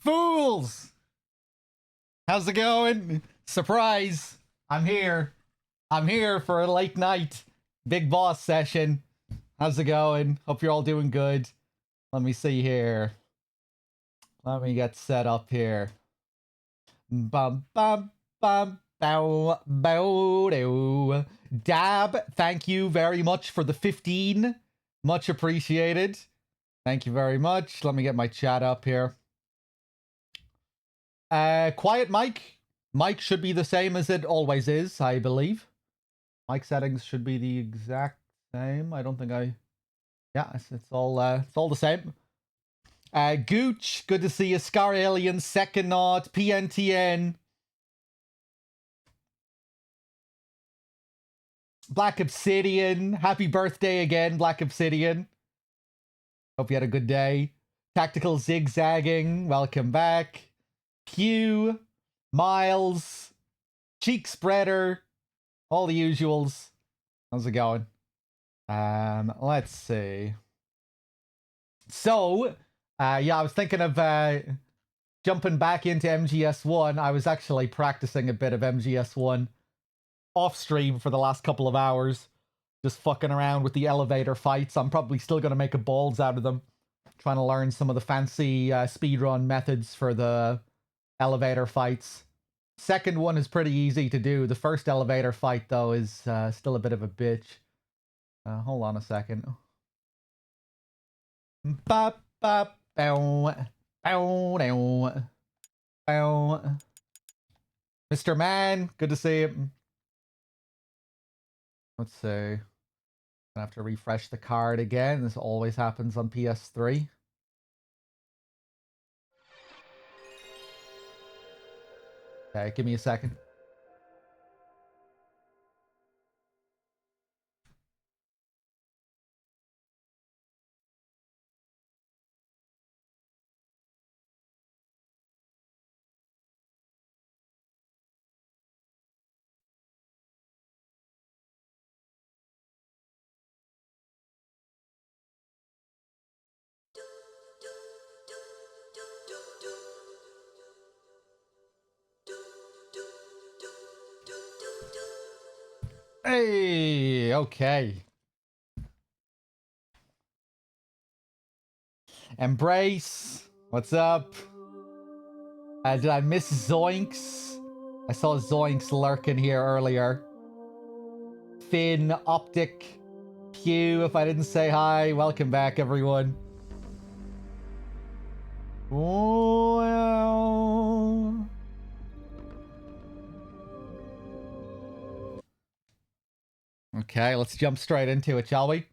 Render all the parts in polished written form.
Fools! How's it going? Surprise! I'm here. I'm here for a late night big boss session. How's it going? Hope you're all doing good. Let me see here. Let me get set up here. Bum bum bum bow bow do. Dab, thank you very much for the 15. Much appreciated. Thank you very much. Let me get my chat up here. Quiet mic. Mic should be the same as it always is, I believe. Mic settings should be the exact same. I don't think I... Yeah, it's all the same. Gooch, good to see you. Scar Alien, Second Knot, PNTN. Black Obsidian, happy birthday again, Black Obsidian. Hope you had a good day. Tactical Zigzagging, welcome back. Q, Miles, Cheek Spreader, all the usuals. How's it going? Let's see. So, yeah, I was thinking of jumping back into MGS1. I was actually practicing a bit of MGS1 off stream for the last couple of hours. Just fucking around with the elevator fights. I'm probably still going to make a balls out of them. Trying to learn some of the fancy speedrun methods for the elevator fights. Second one is pretty easy to do. The first elevator fight, though, is still a bit of a bitch. Hold on a second. Bop, bop, bow, bow, bow, bow. Mr. Man, good to see you. Let's see. Gonna have to refresh the card again. This always happens on PS3. Okay, give me a second. Hey, okay. Embrace, what's up? Did I miss Zoinks? I saw Zoinks lurking here earlier. Finn, Optic, Q, if I didn't say hi, welcome back, everyone. Well... Okay, let's jump straight into it, shall we?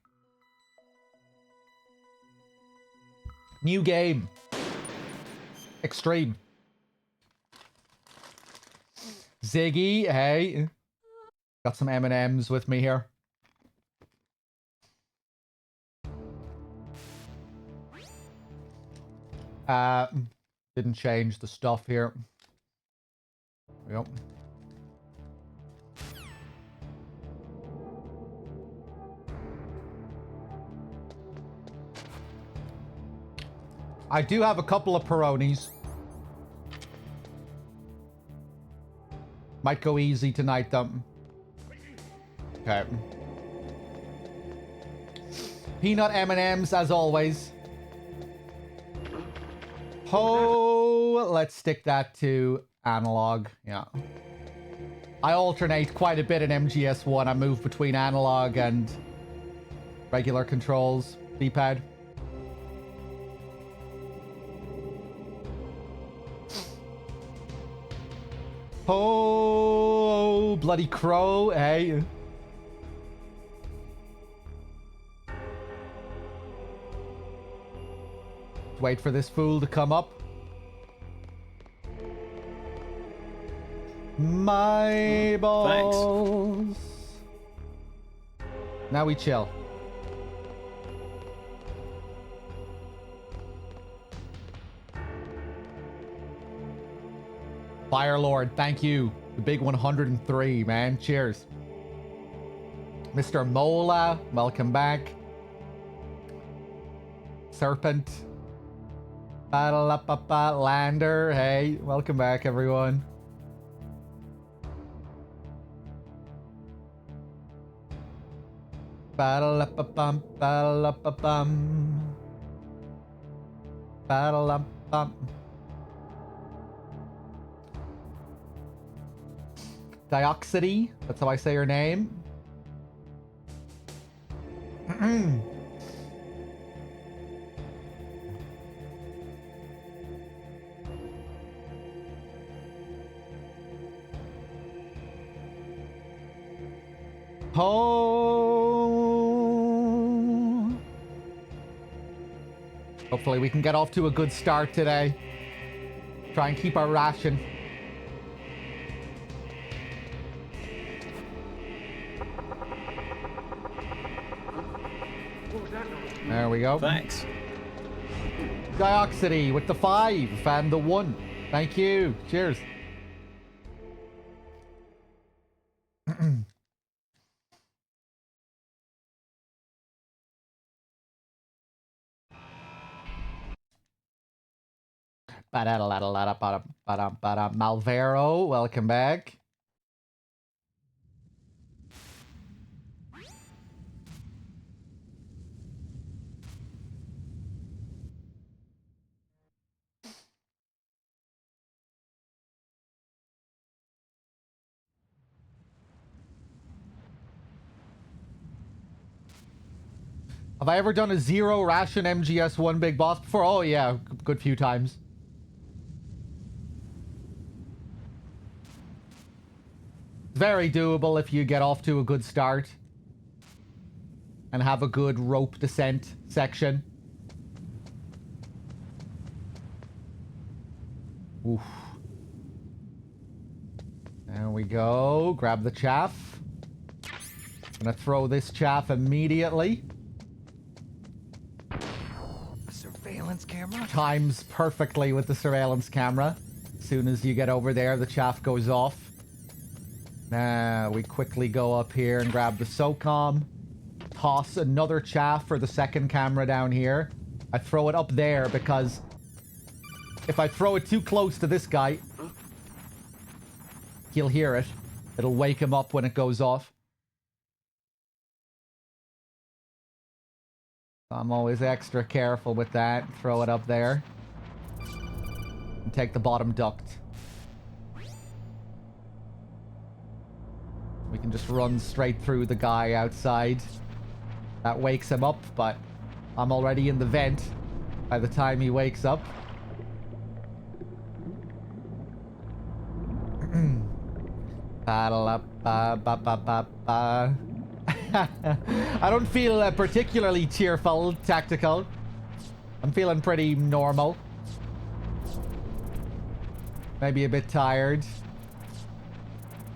New game. Extreme. Ziggy, hey. Got some M&Ms with me here. Didn't change the stuff here. Yep. I do have a couple of Peronis. Might go easy tonight, though. Okay. Peanut M&Ms, as always. Oh, let's stick that to analog. Yeah. I alternate quite a bit in MGS1. I move between analog and regular controls. D-pad. Oh, bloody crow, hey. Wait for this fool to come up. My balls. Thanks. Now we chill. Firelord, thank you. The big 103, man. Cheers. Mr. Mola, welcome back. Serpent. Battle up, Lander. Hey, welcome back, everyone. Battle up, battle up, battle up. Dioxity, that's how I say her name. Oh. Hopefully we can get off to a good start today. Try and keep our ration. There we go. Thanks. Dioxity with the 5 and the 1. Thank you. Cheers. Malvero, welcome back. Have I ever done a 0 ration MGS 1 big boss before? Oh yeah, good few times. Very doable if you get off to a good start and have a good rope descent section. Oof. There we go. Grab the chaff. Gonna throw this chaff immediately. Surveillance camera? Times perfectly with the surveillance camera. As soon as you get over there, the chaff goes off. Now we quickly go up here and grab the SOCOM. Toss another chaff for the second camera down here. I throw it up there because if I throw it too close to this guy, he'll hear it. It'll wake him up when it goes off. I'm always extra careful with that. Throw it up there. And take the bottom duct. We can just run straight through the guy outside. That wakes him up, but I'm already in the vent by the time he wakes up. Paddle up, I don't feel particularly cheerful, tactical. I'm feeling pretty normal. Maybe a bit tired.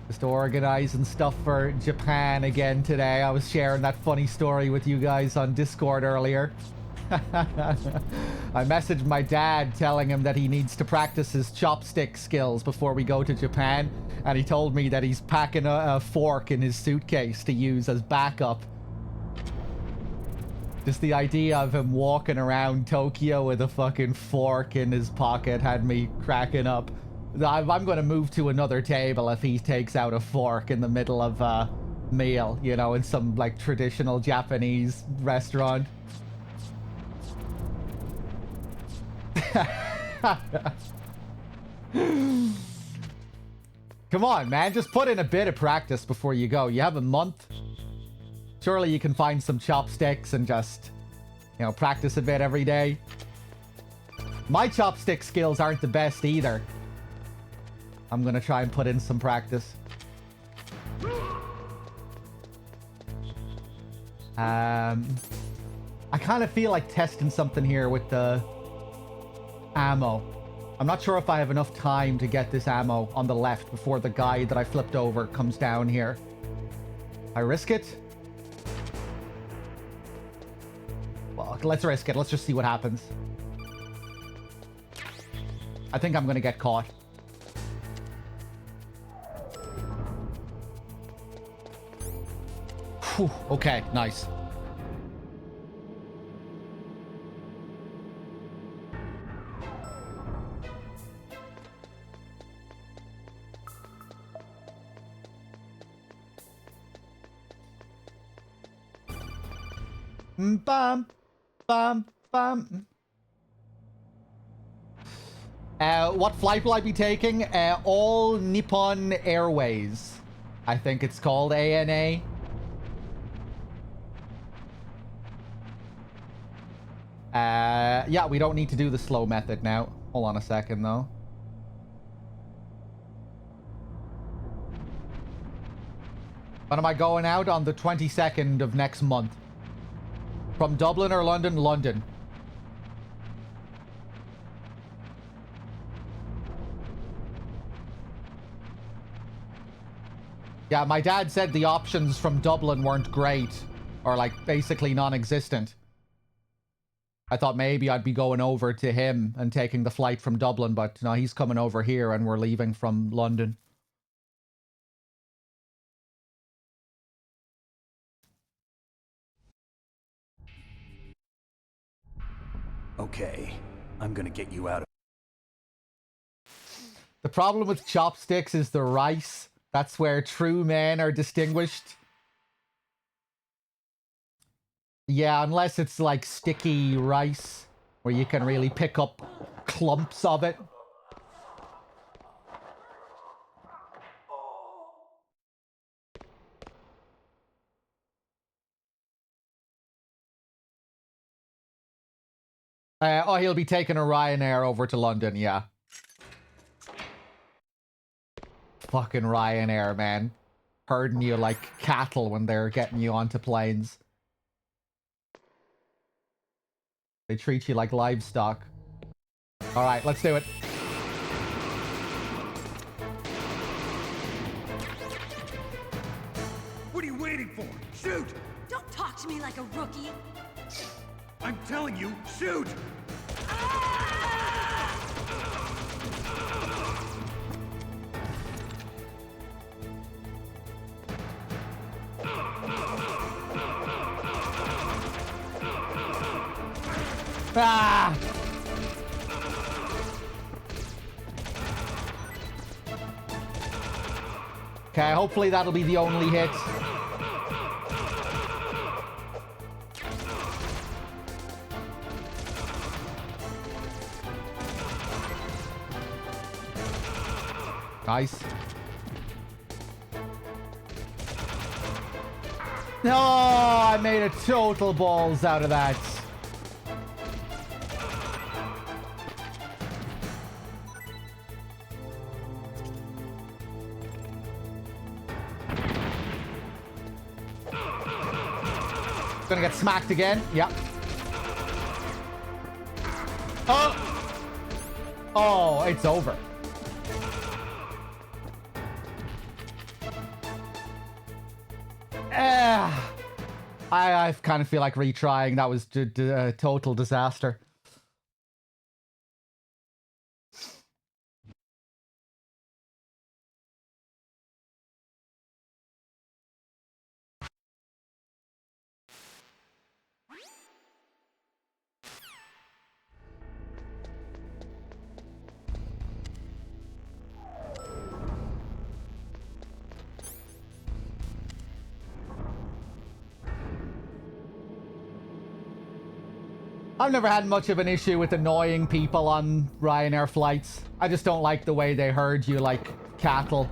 Just organizing stuff for Japan again today. I was sharing that funny story with you guys on Discord earlier. I messaged my dad telling him that he needs to practice his chopstick skills before we go to Japan. And he told me that he's packing a fork in his suitcase to use as backup. Just the idea of him walking around Tokyo with a fucking fork in his pocket had me cracking up. I'm going to move to another table if he takes out a fork in the middle of a meal, you know, in some, like, traditional Japanese restaurant. Come on, man. Just put in a bit of practice before you go. You have a month. Surely you can find some chopsticks and just, you know, practice a bit every day. My chopstick skills aren't the best either. I'm gonna try and put in some practice. I kind of feel like testing something here with the ammo. I'm not sure if I have enough time to get this ammo on the left before the guy that I flipped over comes down here. I risk it? Well, let's risk it. Let's just see what happens. I think I'm gonna get caught. Whew, okay, nice. Bam, bam, bam. What flight will I be taking? All Nippon Airways. I think it's called ANA. Yeah, we don't need to do the slow method now. Hold on a second, though. When am I going out? On the 22nd of next month. From Dublin or London? London. Yeah, my dad said the options from Dublin weren't great. Or, like, basically non-existent. I thought maybe I'd be going over to him and taking the flight from Dublin, but no, he's coming over here and we're leaving from London. Okay, I'm gonna get you out of... The problem with chopsticks is the rice. That's where true men are distinguished. Yeah, unless it's like sticky rice, where you can really pick up clumps of it. Oh, he'll be taking a Ryanair over to London, yeah. Fucking Ryanair, man. Herding you like cattle when they're getting you onto planes. They treat you like livestock. Alright, let's do it. What are you waiting for? Shoot! Don't talk to me like a rookie. I'm telling you, shoot! Ah! Okay, hopefully that'll be the only hit. Nice. No, I made a total balls out of that. Gonna get smacked again. Yep. Oh! Oh, it's over. I kind of feel like retrying. That was a total disaster. I've never had much of an issue with annoying people on Ryanair flights. I just don't like the way they herd you like cattle.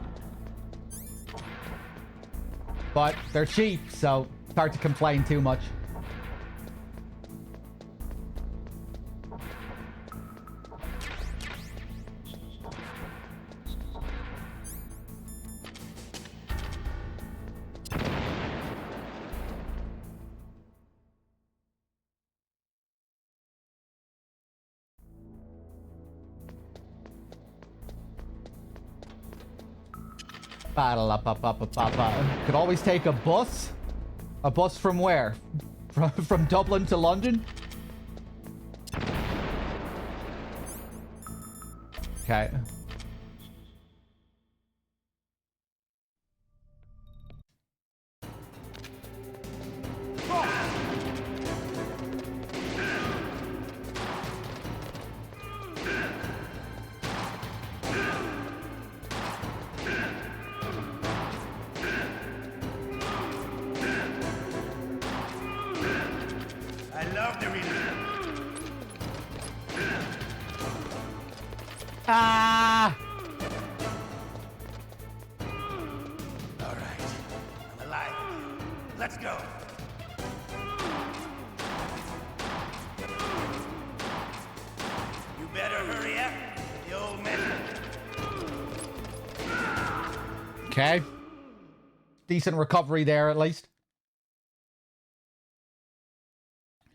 But they're cheap, so it's hard to complain too much. Could always take a bus. A bus from where? From Dublin to London? Okay. I love the relief. Ah! All right, I'm alive. Let's go. You better hurry up, the old man. Okay. Decent recovery there, at least.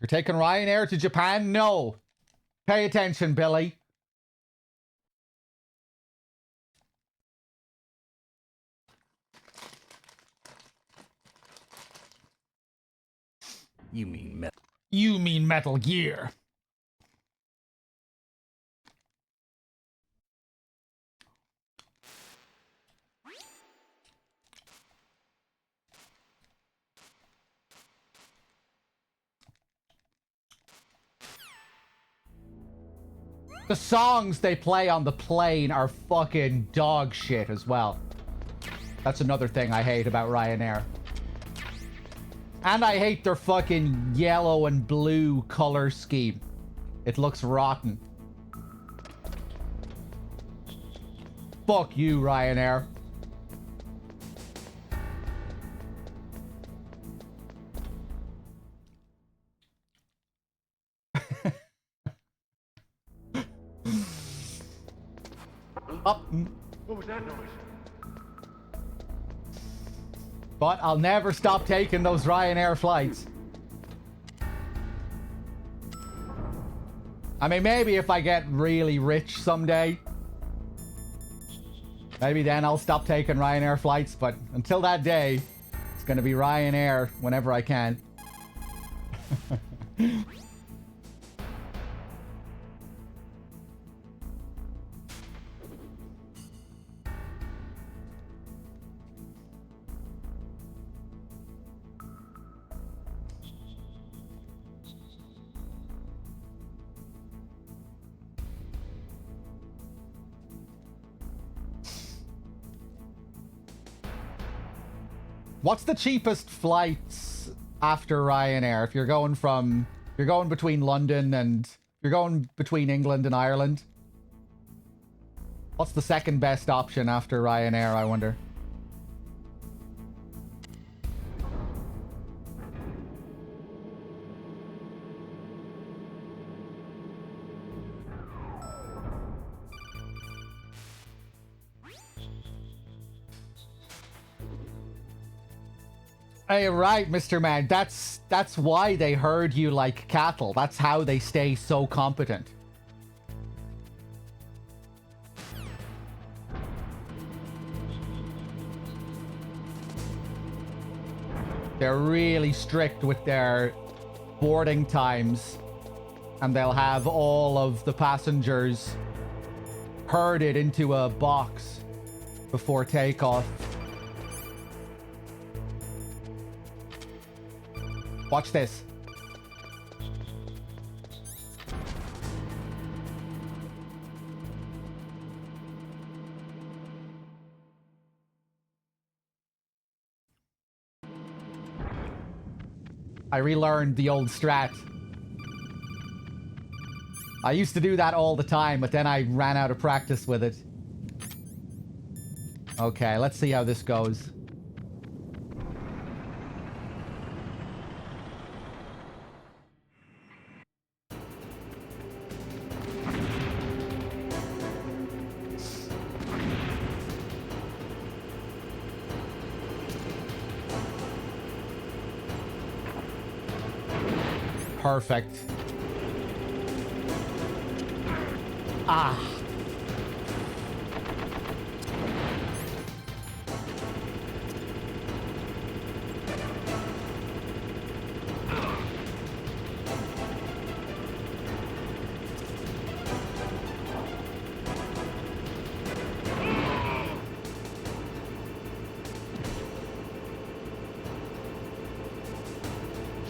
You're taking Ryanair to Japan? No. Pay attention, Billy. You mean metal? You mean Metal Gear. The songs they play on the plane are fucking dog shit as well. That's another thing I hate about Ryanair. And I hate their fucking yellow and blue color scheme. It looks rotten. Fuck you, Ryanair. Up. What was that noise? But I'll never stop taking those Ryanair flights. I mean, maybe if I get really rich someday, maybe then I'll stop taking Ryanair flights. But until that day, it's going to be Ryanair whenever I can. What's the cheapest flights after Ryanair? If you're going between London and you're going between England and Ireland. What's the second best option after Ryanair, I wonder? Hey, right, Mr. Man. That's why they herd you like cattle. That's how they stay so competent. They're really strict with their boarding times, and they'll have all of the passengers herded into a box before takeoff. Watch this. I relearned the old strat. I used to do that all the time, but then I ran out of practice with it. Okay, let's see how this goes. Perfect. Ah.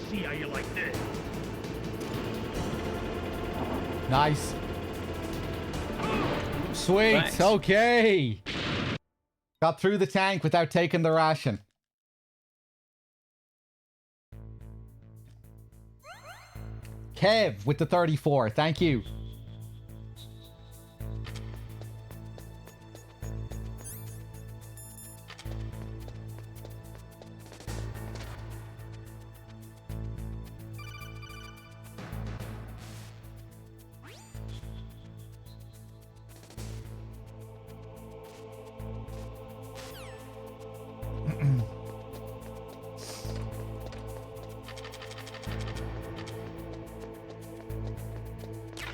See how you like this. Nice. Sweet. Thanks. Okay. Got through the tank without taking the ration. Kev with the 34. Thank you.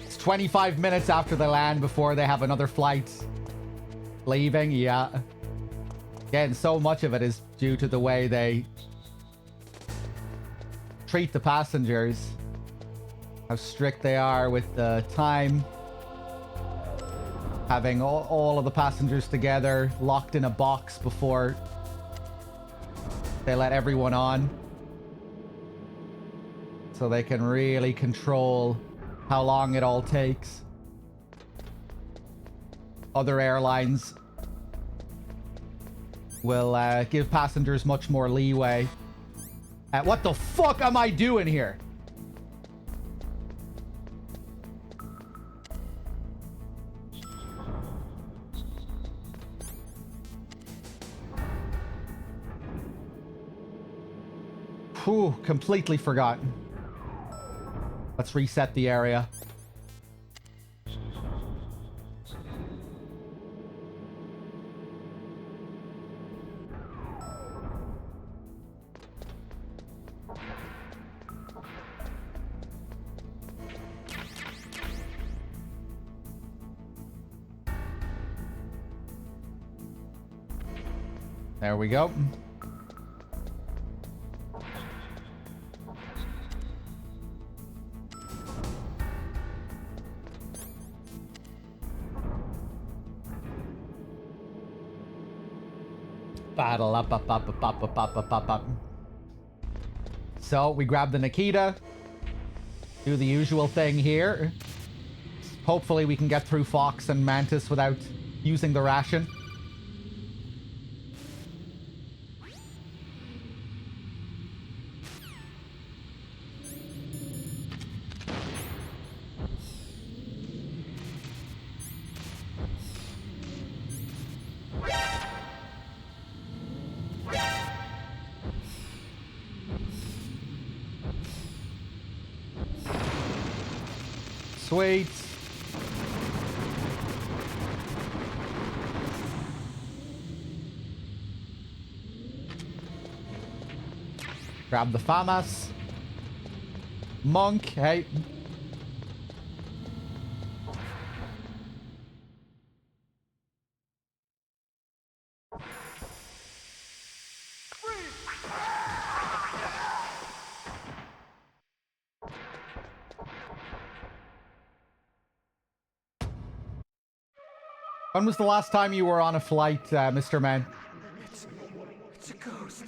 It's 25 minutes after they land before they have another flight leaving. Yeah. Again, so much of it is due to the way they treat the passengers. How strict they are with the time. Having all of the passengers together, locked in a box before they let everyone on. So they can really control how long it all takes. Other airlines will give passengers much more leeway. What the fuck am I doing here? Whew, completely forgotten. Let's reset the area. There we go. Battle up, up, up, up, up, up, up, up, up, up. So we grab the Nikita. Do the usual thing here. Hopefully we can get through Fox and Mantis without using the ration. Sweet. Grab the FAMAS. Monk, hey. When was the last time you were on a flight, Mr. Man? It's a ghost.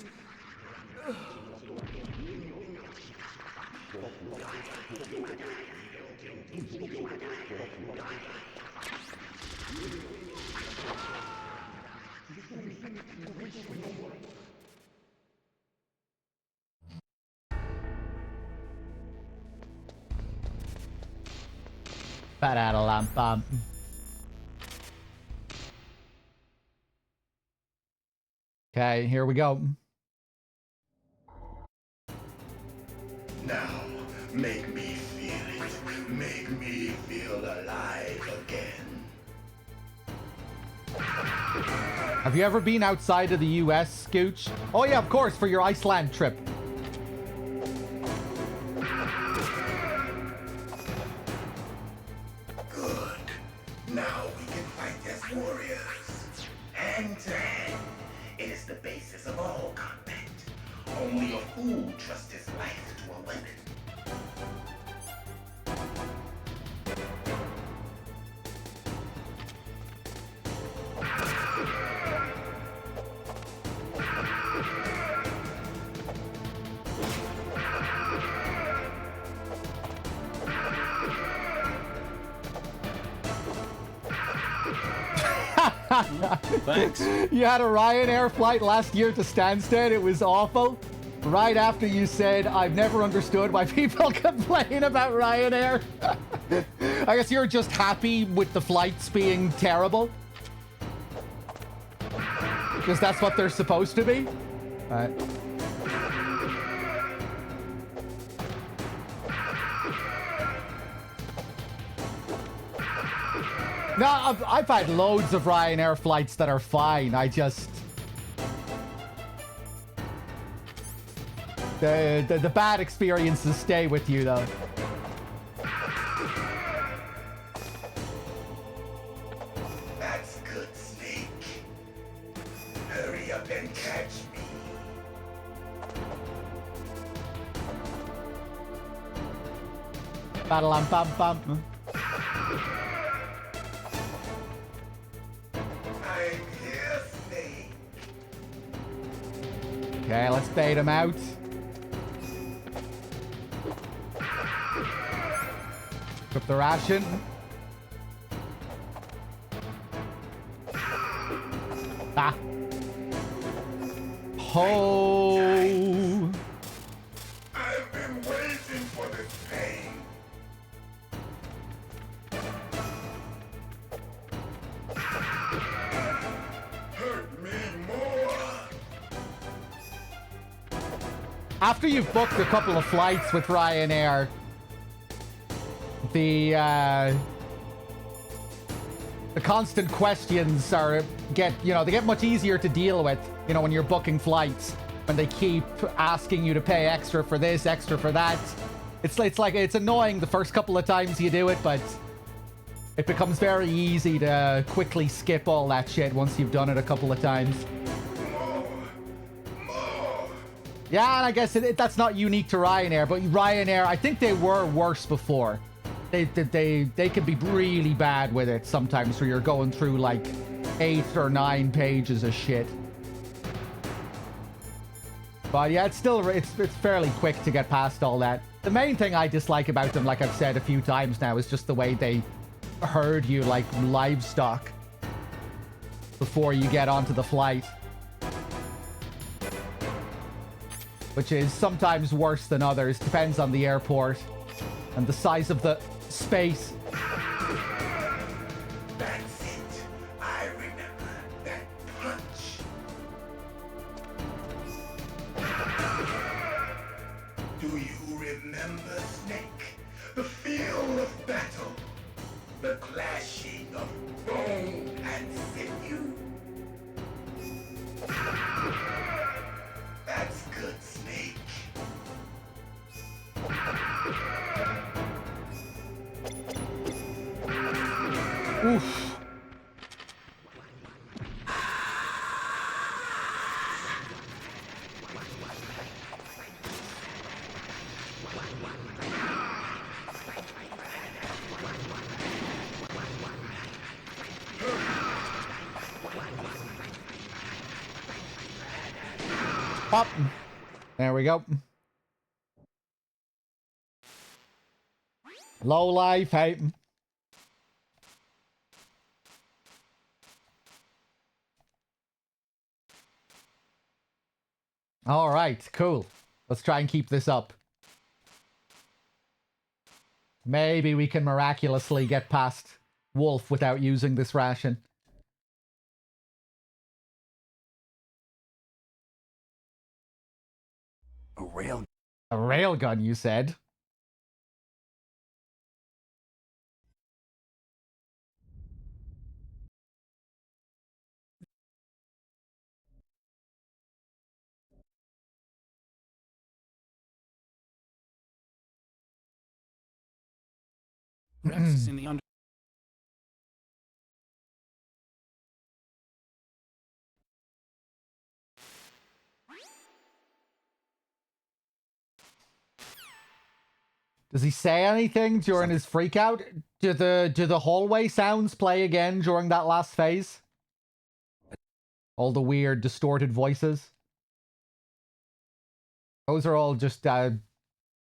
Ba-da-da-lam-bum. Okay, here we go. Now, make me feel it. Make me feel alive again. Have you ever been outside of the US, Scooch? Oh yeah, of course, for your Iceland trip. Good. Now we can fight as warriors. Hand to hand. It is the basis of all combat. Only a fool trusts his life to a weapon. Thanks. You had a Ryanair flight last year to Stansted. It was awful. Right after you said, I've never understood why people complain about Ryanair. I guess you're just happy with the flights being terrible. Because that's what they're supposed to be. Alright. No, I've had loads of Ryanair flights that are fine. I just... The bad experiences stay with you, though. That's good, Snake. Hurry up and catch me. Ba-da-lam-bam-bam. I'm here, Snake. Okay, let's bait him out. Put the ration. Ah. Ho. I've been waiting for this pain. Hurt me more. After you've booked a couple of flights with Ryanair, the constant questions they get much easier to deal with, when you're booking flights, when they keep asking you to pay extra for this, extra for that. It's annoying the first couple of times you do it, but it becomes very easy to quickly skip all that shit once you've done it a couple of times. More. Yeah, and I guess that's not unique to Ryanair, but Ryanair, I think they were worse before. They could be really bad with it sometimes, where you're going through like 8 or 9 pages of shit. But yeah, it's fairly quick to get past all that. The main thing I dislike about them, like I've said a few times now, is just the way they herd you like livestock before you get onto the flight. Which is sometimes worse than others, depends on the airport and the size of the space. That's it. I remember that punch. Do you remember, Snake? The feel of battle. The clashing of bone and sinew. That's good, Snake. Oof. Pop. There we go. Low life, hey. All right, cool. Let's try and keep this up. Maybe we can miraculously get past Wolf without using this ration. A rail. A railgun, you said? Rex in the under. Does he say anything during his freakout? Do the hallway sounds play again during that last phase? All the weird distorted voices? Those are all just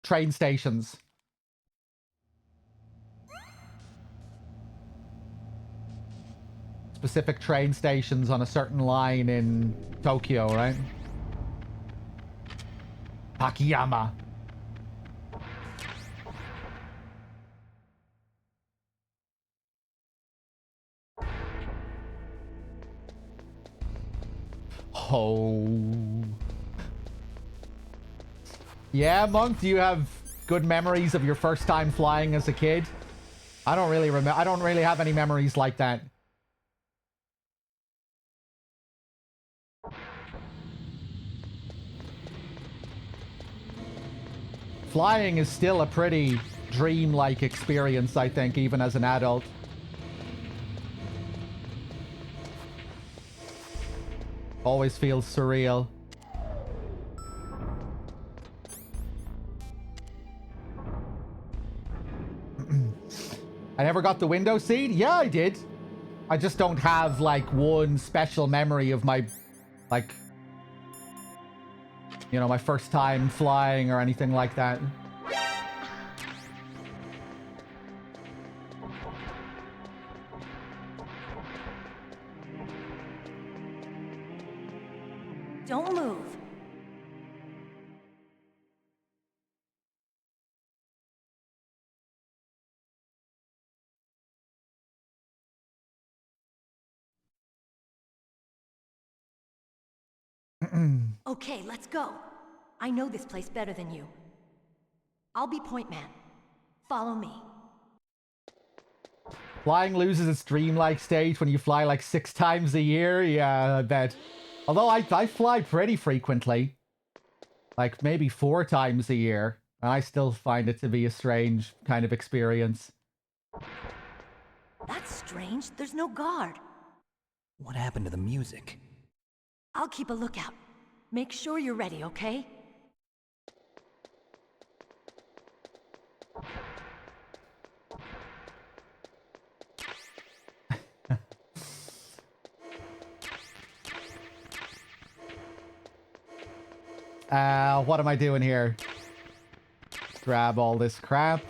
train stations. Specific train stations on a certain line in Tokyo, right? Takayama. Oh. Yeah, Monk, do you have good memories of your first time flying as a kid? I don't really remember. I don't really have any memories like that. Flying is still a pretty dream-like experience, I think, even as an adult. Always feels surreal. I never got the window seat? Yeah, I did. I just don't have, like, one special memory of my, like, you know, my first time flying or anything like that. Don't move. Okay, let's go. I know this place better than you. I'll be point man. Follow me. Flying loses its dreamlike state when you fly like 6 times a year. Yeah, I bet. Although I fly pretty frequently. Like maybe 4 times a year. And I still find it to be a strange kind of experience. That's strange. There's no guard. What happened to the music? I'll keep a lookout. Make sure you're ready, okay? What am I doing here? Grab all this crap.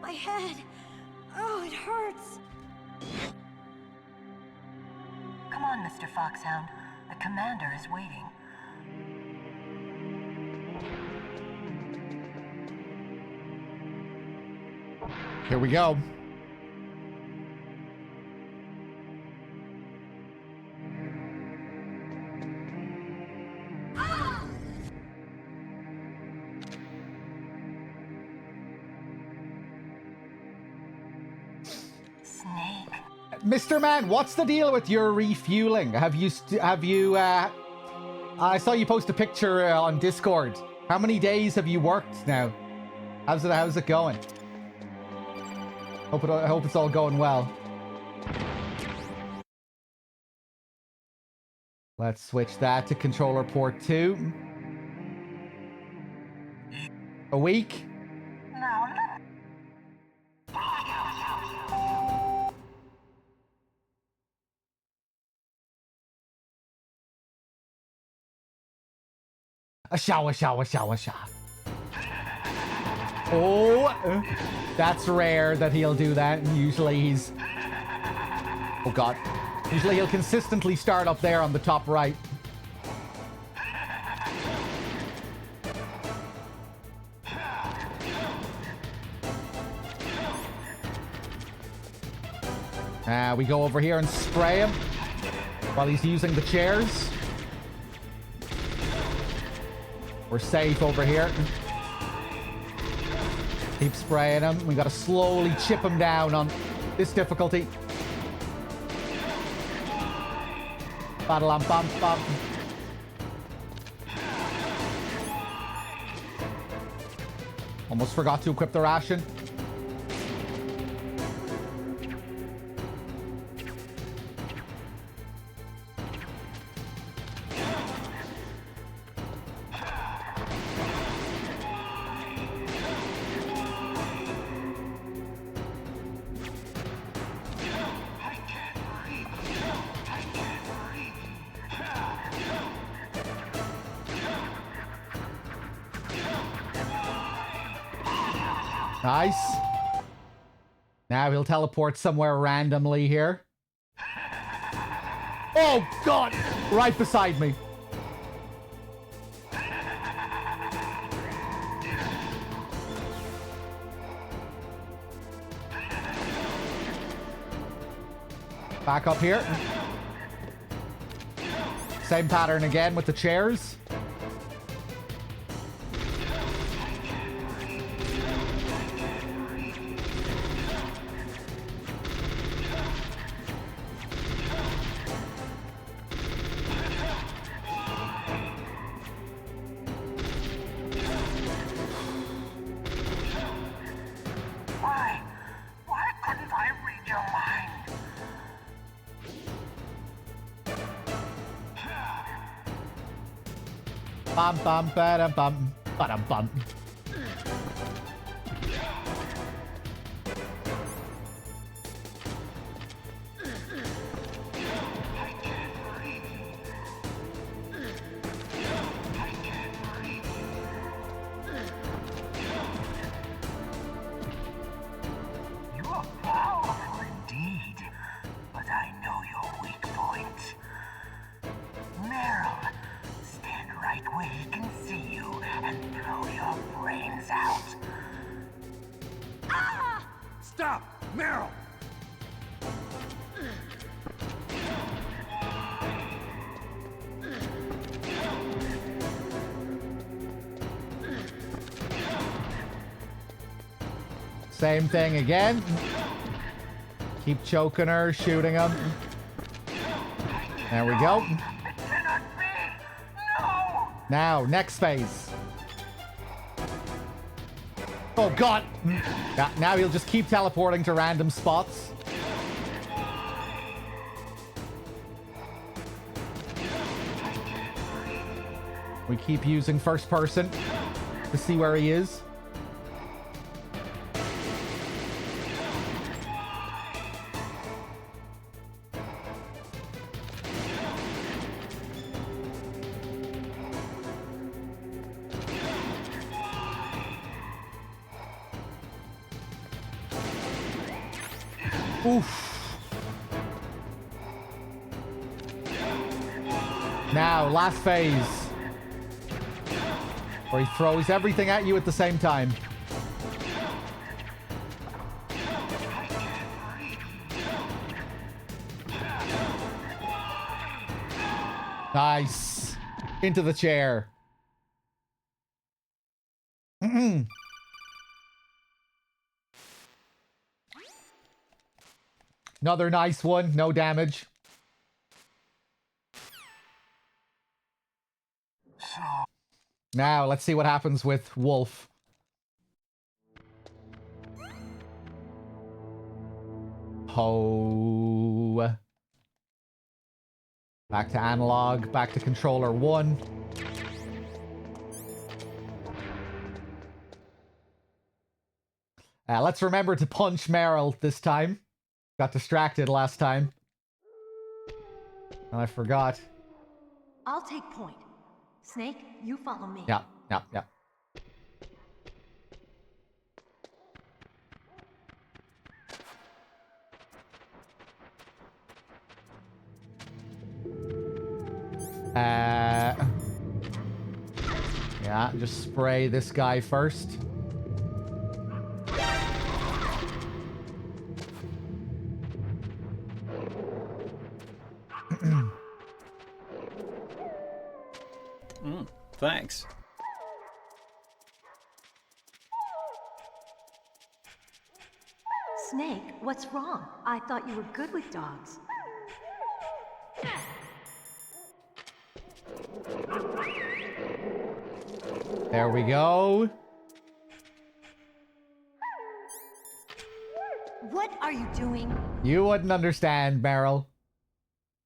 My head! Oh, it hurts! Come on, Mr. Foxhound. The commander is waiting. Here we go. Mr. Man, what's the deal with your refueling? Have you, I saw you post a picture on Discord. How many days have you worked now? How's it going? I hope it's all going well. Let's switch that to controller port 2. A week? A shower. Oh, that's rare that he'll do that. Usually he's... Oh god. Usually he'll consistently start up there on the top right. We go over here and spray him while he's using the chairs. We're safe over here. Keep spraying him. We gotta slowly chip him down on this difficulty. Ba-da-lam-bum-bum. Almost forgot to equip the ration. Nice. Now he'll teleport somewhere randomly here. Oh, God! Right beside me. Back up here. Same pattern again with the chairs. Why couldn't I read your mind? Bum bum ba bum ba bum. You are powerful indeed, but I know your weak point. Meryl, stand right where he can see you and blow your brains out. Stop! Meryl! Same thing again. Keep choking her, shooting him. There we go. It cannot be! No! Now, next phase. Oh, God. Yeah, now he'll just keep teleporting to random spots. We keep using first person to see where he is. Oof. Now, last phase. Where he throws everything at you at the same time. Nice. Into the chair. Another nice one. No damage. Now, let's see what happens with Wolf. Ho. Back to analog. Back to controller 1. Let's remember to punch Meryl this time. Got distracted last time. And I forgot. I'll take point. Snake, you follow me. Yeah. Yeah, just spray this guy first. Thanks. Snake, what's wrong? I thought you were good with dogs. There we go. What are you doing? You wouldn't understand, Meryl.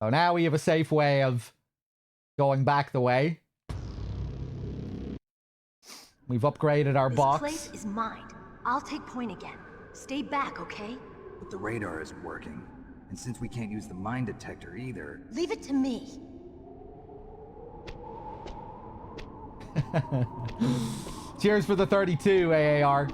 So now we have a safe way of going back the way. We've upgraded our box. This place is mine. I'll take point again. Stay back, okay? But the radar isn't working. And since we can't use the mine detector either... Leave it to me. Cheers for the 32, AAR.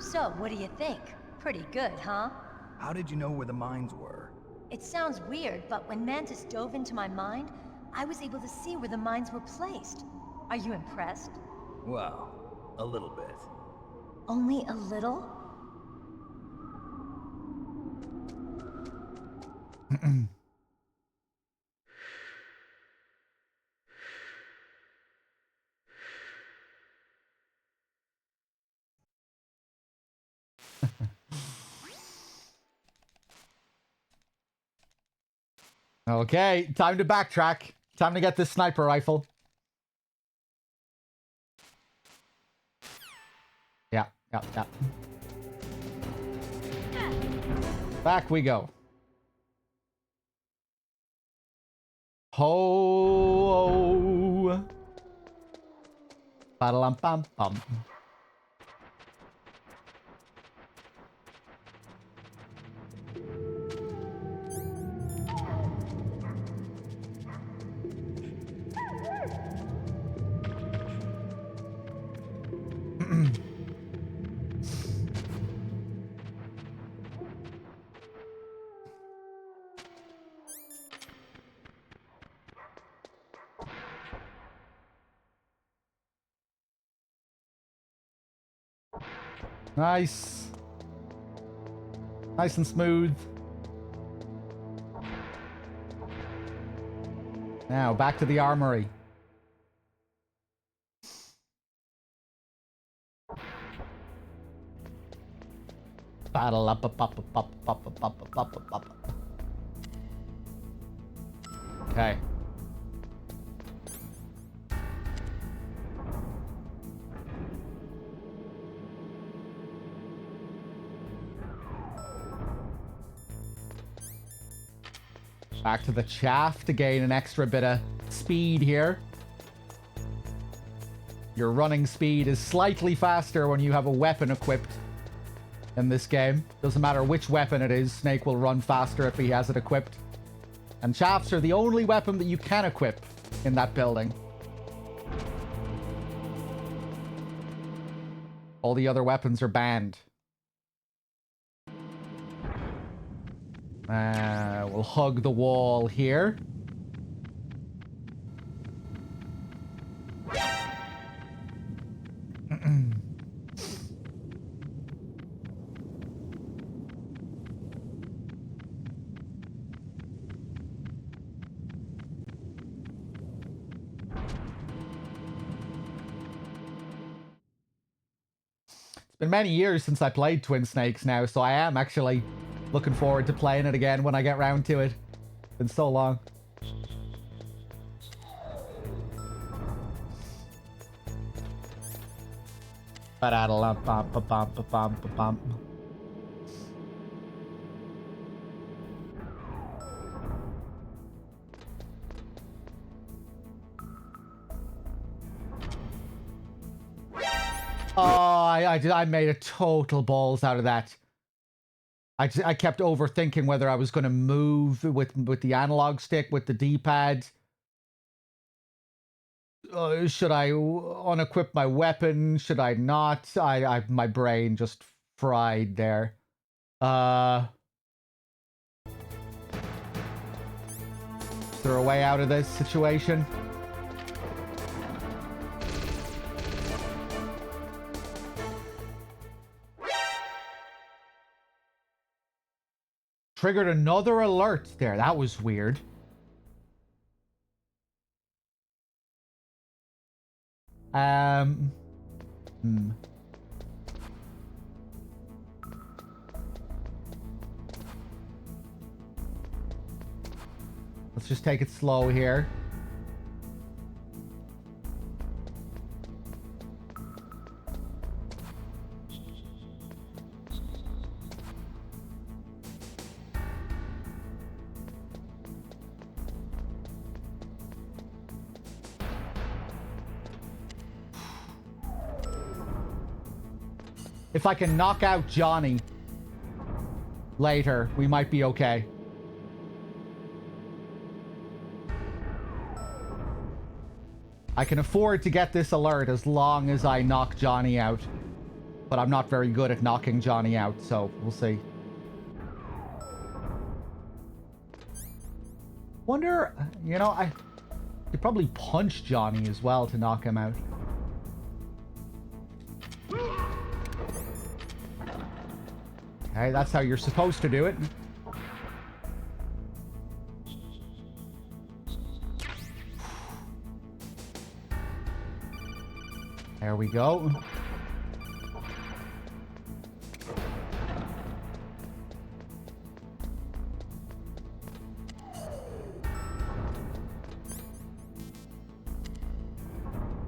So, what do you think? Pretty good, huh? How did you know where the mines were? It sounds weird, but when Mantis dove into my mind, I was able to see where the mines were placed. Are you impressed? Well, a little bit. Only a little? Okay, time to backtrack. Time to get this sniper rifle. Yeah. Back we go. Ho! Ba-da-lum-bum-bum. Nice. Nice and smooth. Now, back to the armory. Okay. Back to the chaff to gain an extra bit of speed here. Your running speed is slightly faster when you have a weapon equipped in this game. Doesn't matter which weapon it is, Snake will run faster if he has it equipped. And chaffs are the only weapon that you can equip in that building. All the other weapons are banned. We'll hug the wall here. It's been many years since I played Twin Snakes now, so I am actually looking forward to playing it again when I get round to it. It's been so long. Ba-da-da-lum-bum-ba-bum-ba-bum-ba-bum. Oh, I made a total balls out of that. I kept overthinking whether I was going to move with the analog stick, with the D-pad. Should I unequip my weapon? Should I not? My brain just fried there. Is there a way out of this situation? Triggered another alert there. That was weird. Let's just take it slow here. If I can knock out Johnny later, we might be okay. I can afford to get this alert as long as I knock Johnny out. But I'm not very good at knocking Johnny out, so we'll see. Wonder, you know, I could probably punch Johnny as well to knock him out. Okay, that's how you're supposed to do it. There we go.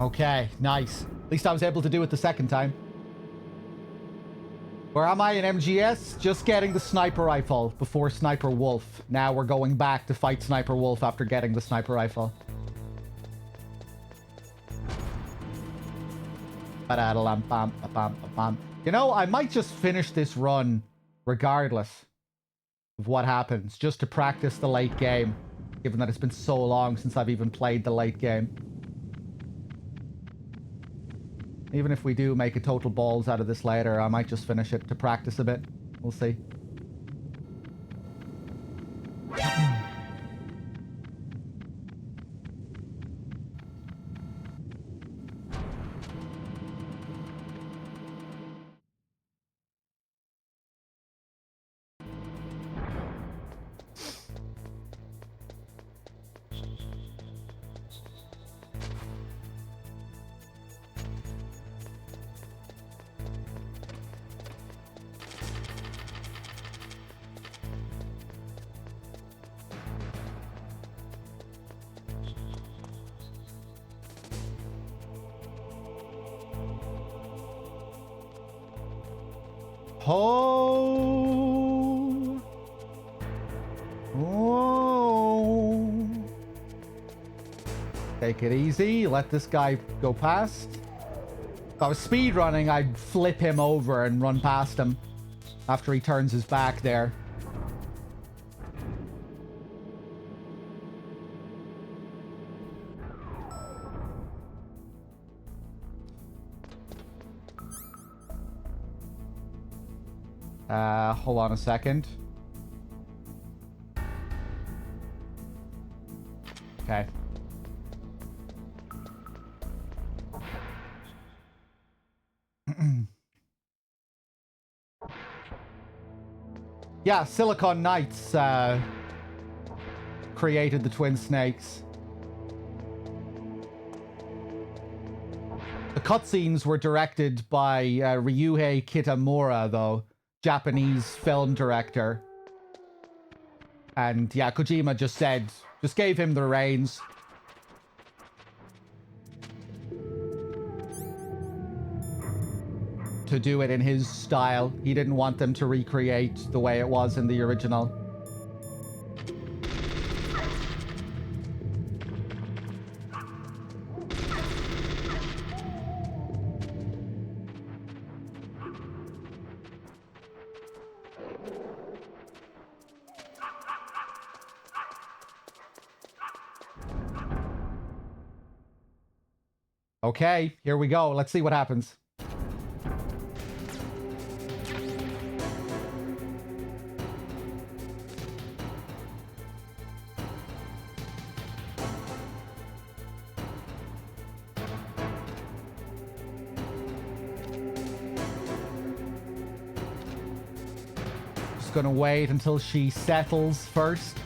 Okay, nice. At least I was able to do it the second time. Where am I in MGS? Just getting the sniper rifle before Sniper Wolf. Now we're going back to fight Sniper Wolf after getting the sniper rifle. You know, I might just finish this run regardless of what happens, just to practice the late game, given that it's been so long since I've even played the late game. Even if we do make a total balls out of this later, I might just finish it to practice a bit. We'll see. Oh. Oh. Take it easy. Let this guy go past. If I was speedrunning, I'd flip him over and run past him after he turns his back there. Hold on a second. Okay. Yeah, Silicon Knights created the Twin Snakes. The cutscenes were directed by Ryuhei Kitamura, though. Japanese film director. And yeah, Kojima just gave him the reins. To do it in his style. He didn't want them to recreate the way it was in the original. Okay, here we go. Let's see what happens. Just gonna wait until she settles first.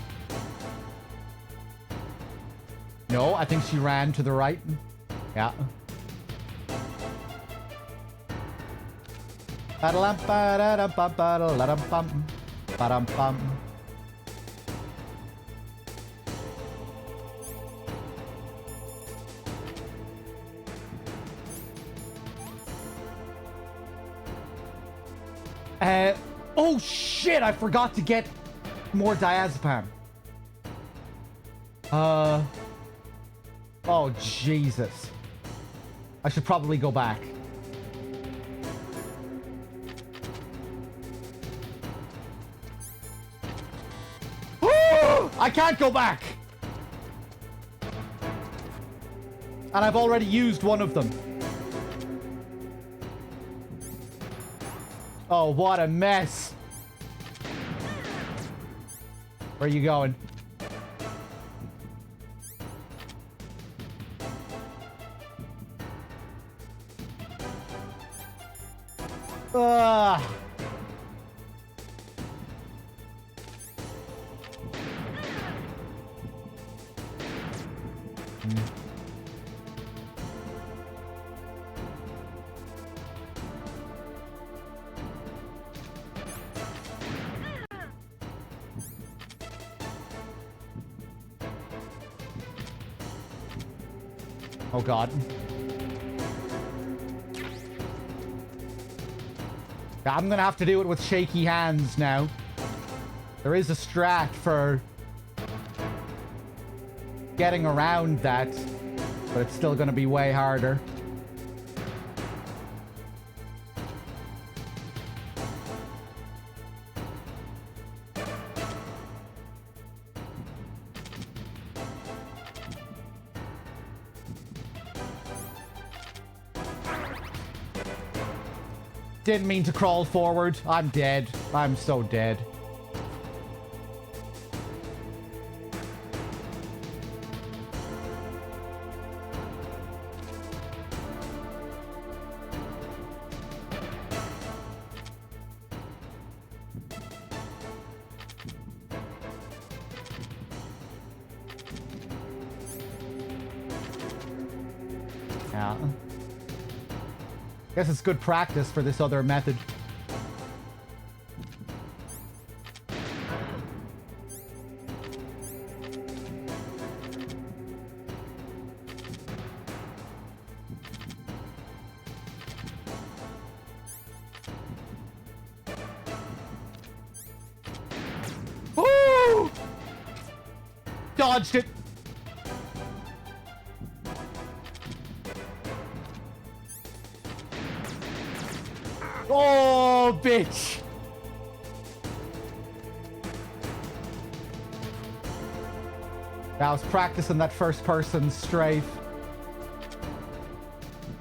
No, I think she ran to the right. Yeah. Oh shit, I forgot to get more diazepam. Oh Jesus. I should probably go back. I can't go back! And I've already used one of them. Oh, what a mess. Where are you going? Ugh. Oh god. I'm gonna have to do it with shaky hands now. There is a strat for getting around that, but it's still gonna be way harder. Didn't mean to crawl forward. I'm dead. I'm so dead. Yeah. Guess it's good practice for this other method. Woo! Dodged it. Oh, bitch! I was practicing that first-person strafe.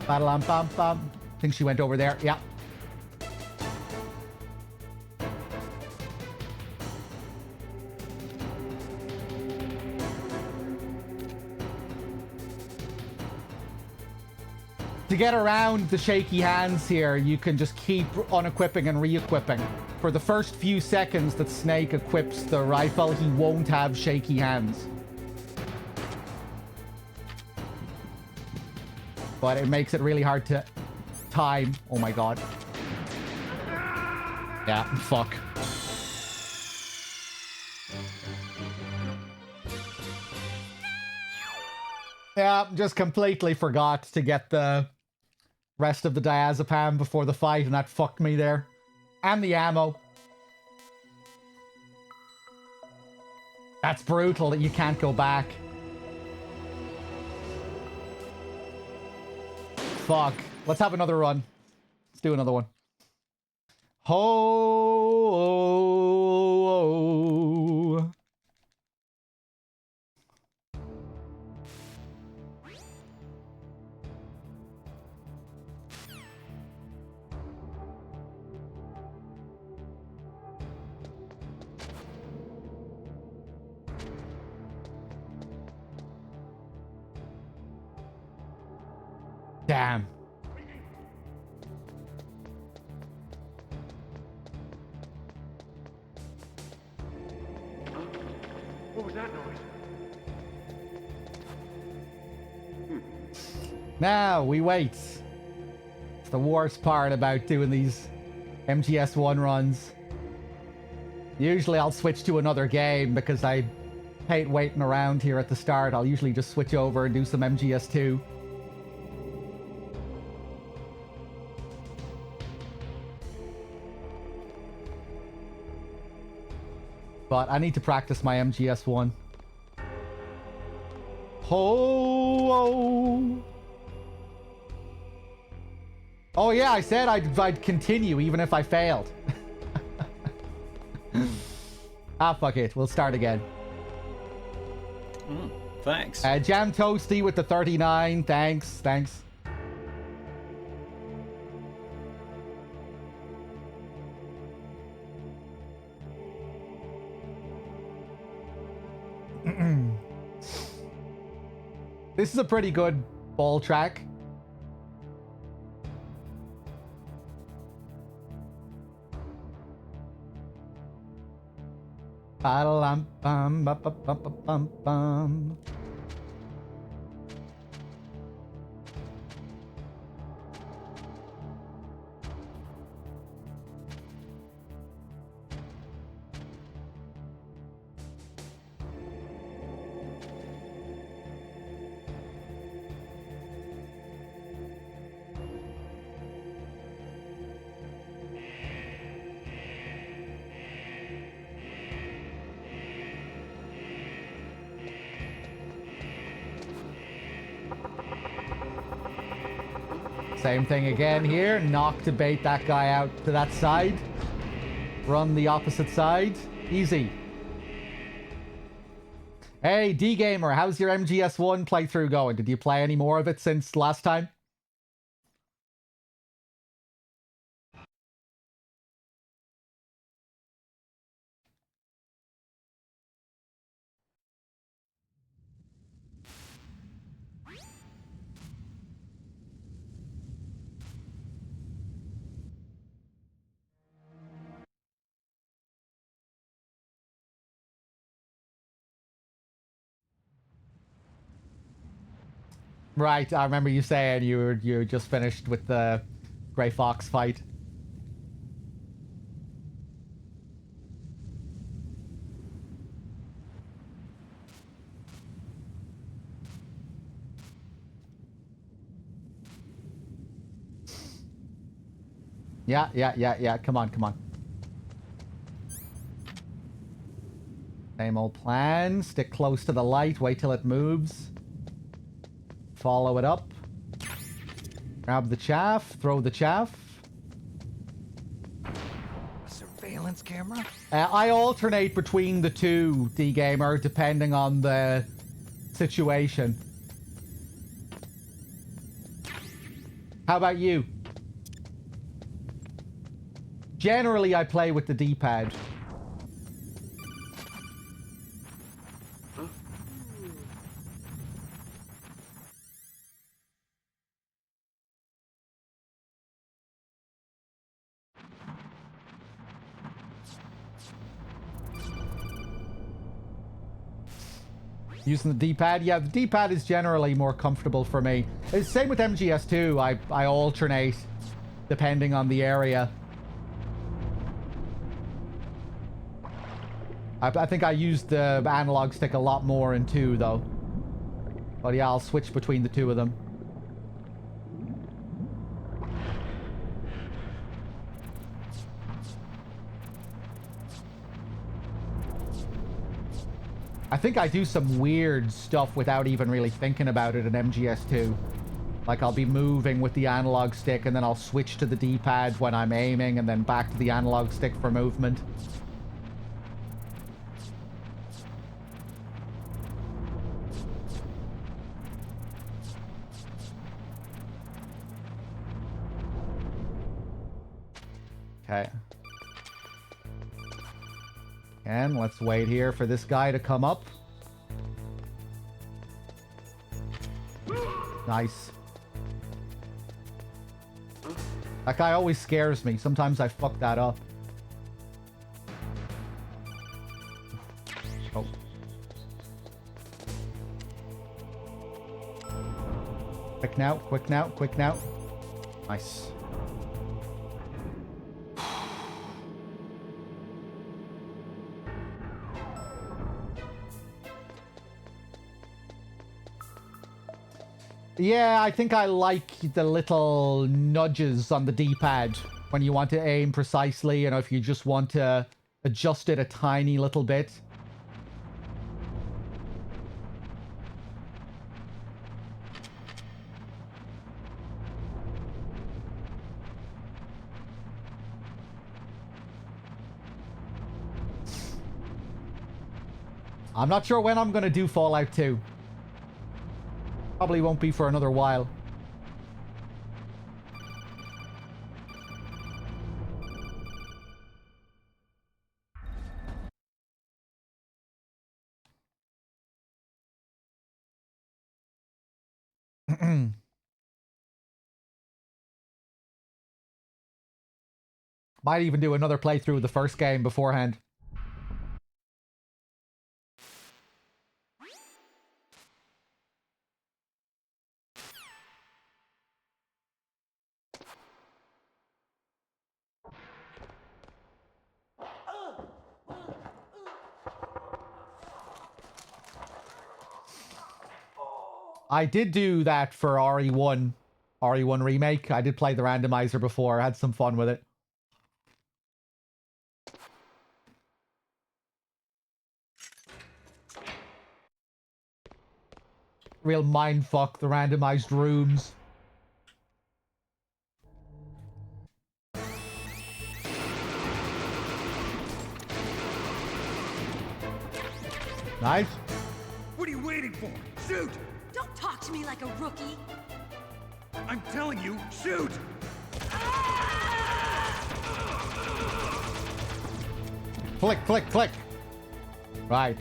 Ba-da-lam-bam-bam. I think she went over there. Yeah. To get around the shaky hands here, you can just keep unequipping and re-equipping. For the first few seconds that Snake equips the rifle, he won't have shaky hands. But it makes it really hard to time. Oh my god. Yeah, fuck. Yeah, just completely forgot to get the rest of the diazepam before the fight, and that fucked me there. And the ammo. That's brutal that you can't go back. Fuck. Let's have another run. Let's do another one. Ho. Damn. What was that noise? Now we wait. It's the worst part about doing these MGS1 runs. Usually I'll switch to another game because I hate waiting around here at the start. I'll usually just switch over and do some MGS2. But I need to practice my MGS1. Oh, oh yeah, I said I'd continue even if I failed. Ah, fuck it. We'll start again. Thanks. Jam Toasty with the 39. Thanks, thanks. This is a pretty good ball track. Ba-da-lam-bum-ba-ba-bum-ba-bum. Same thing again here. Knock to bait that guy out to that side. Run the opposite side. Easy. Hey, D-Gamer, how's your MGS1 playthrough going? Did you play any more of it since last time? Right, I remember you saying you just finished with the Grey Fox fight. Yeah. Come on. Same old plan. Stick close to the light. Wait till it moves. Follow it up. Grab the chaff. Throw the chaff. Surveillance camera? I alternate between the two, D-Gamer, depending on the situation. How about you? Generally, I play with the D-pad. Using the D-pad? Yeah, the D-pad is generally more comfortable for me. It's same with MGS2. I alternate depending on the area. I think I use the analog stick a lot more in 2, though. But yeah, I'll switch between the two of them. I think I do some weird stuff without even really thinking about it in MGS2. Like, I'll be moving with the analog stick, and then I'll switch to the D-pad when I'm aiming, and then back to the analog stick for movement. Okay. And let's wait here for this guy to come up. Nice. That guy always scares me. Sometimes I fuck that up. Oh. Quick now, quick now, quick now. Nice. Yeah, I think I like the little nudges on the D-pad when you want to aim precisely, you know, if you just want to adjust it a tiny little bit. I'm not sure when I'm going to do Fallout 2. Probably won't be for another while. Might even do another playthrough of the first game beforehand. I did do that for RE1 Remake. I did play the randomizer before. I had some fun with it. Real mindfuck, the randomized rooms. Nice. What are you waiting for? Shoot! Don't talk to me like a rookie. I'm telling you, shoot! Flick, flick, flick. Right.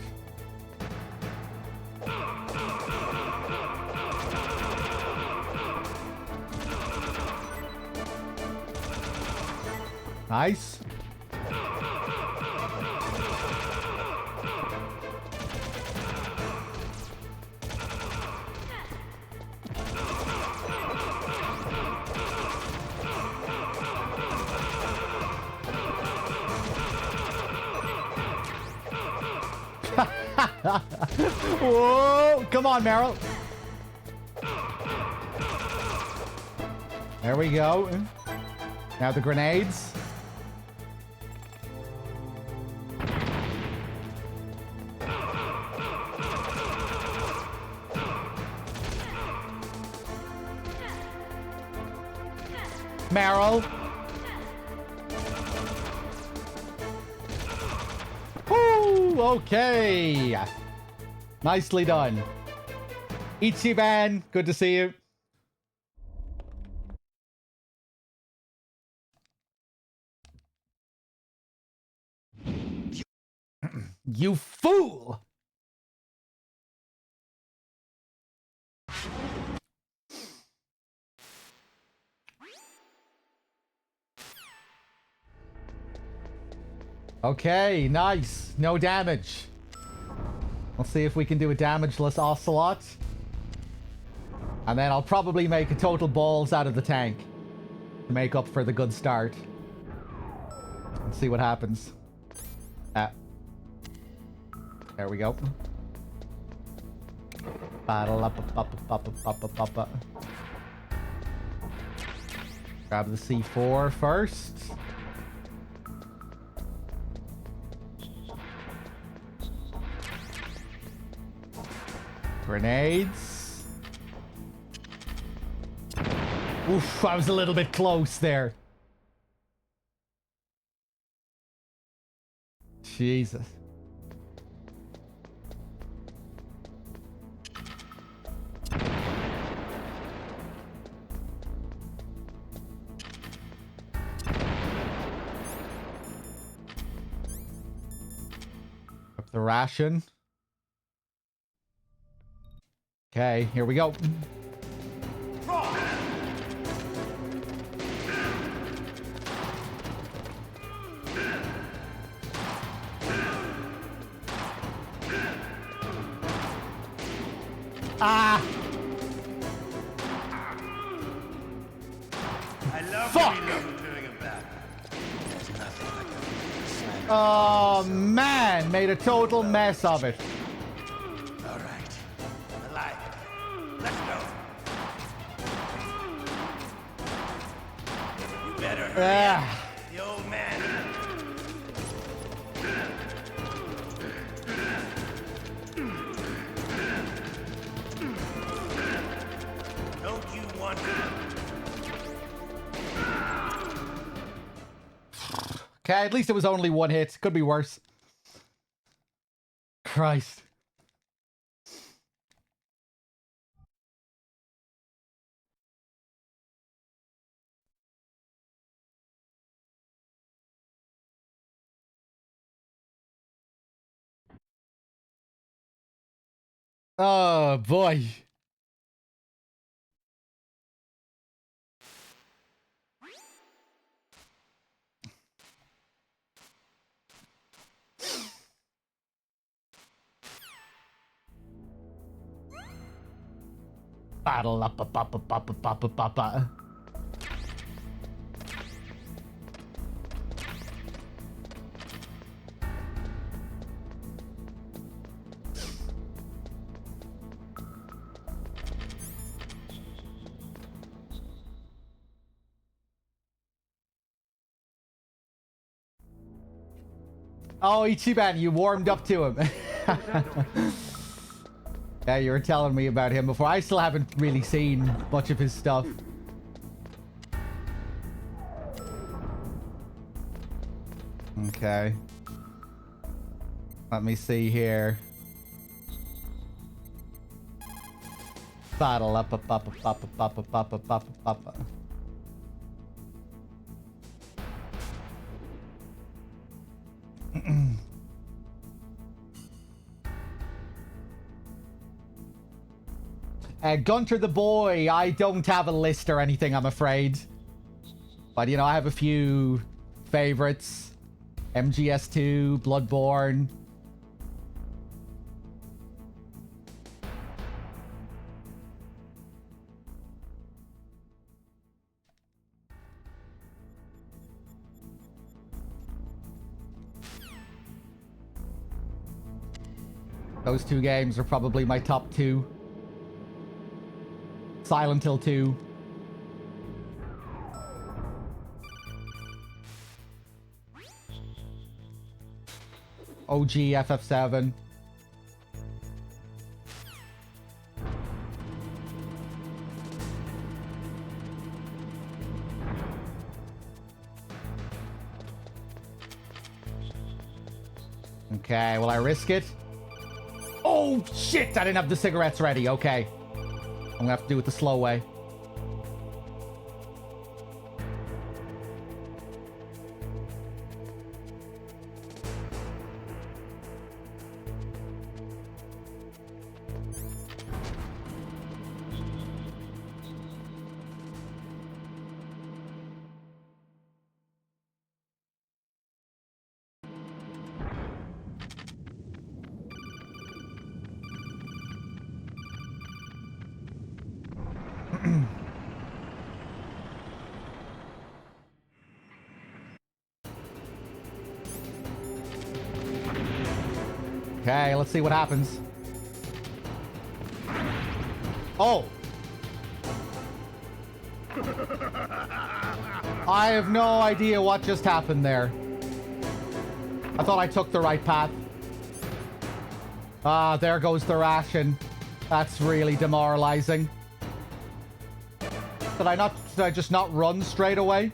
Nice. Whoa! Come on, Meryl. There we go. Now the grenades. Meryl. Woo! Okay. Nicely done. Ichiban, good to see you. You fool! Okay, nice. No damage. Let's see if we can do a damageless Ocelot. And then I'll probably make a total balls out of the tank to make up for the good start. Let's see what happens. There we go. Grab the C4 first. Grenades. Oof, I was a little bit close there. Jesus. Up the ration. Okay, here we go. Ah! I love Fuck! doing a bad. There's nothing like a Oh man, made a total mess of it. All right. I like it. Let's go. You better hurry up. The old man. Don't you want to? Okay, at least it was only one hit. Could be worse. Christ. Oh, boy. Battle up, up, up, up, up, up, up, up, up, up. Oh, Ichiban, you warmed up to him. Yeah, you were telling me about him before. I still haven't really seen much of his stuff. Okay. Let me see here. Battle up, up, up, up, up, up, up, up, up, up, up, up. Gunter the Boy, I don't have a list or anything, I'm afraid. But, you know, I have a few favorites. MGS 2, Bloodborne. Those two games are probably my top two. Silent Hill 2. OG FF7. Okay, will I risk it? Oh, shit! I didn't have the cigarettes ready. Okay. I'm gonna have to do it the slow way. Okay, let's see what happens. Oh! I have no idea what just happened there. I thought I took the right path. Ah, there goes the ration. That's really demoralizing. Did I just not run straight away?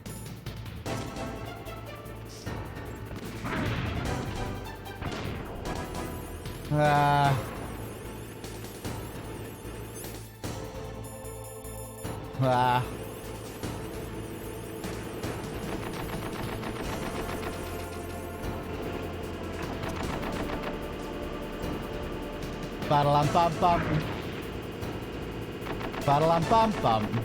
Ah. Ba-da-lam-bum-bum. Ba-da-lam-bum-bum.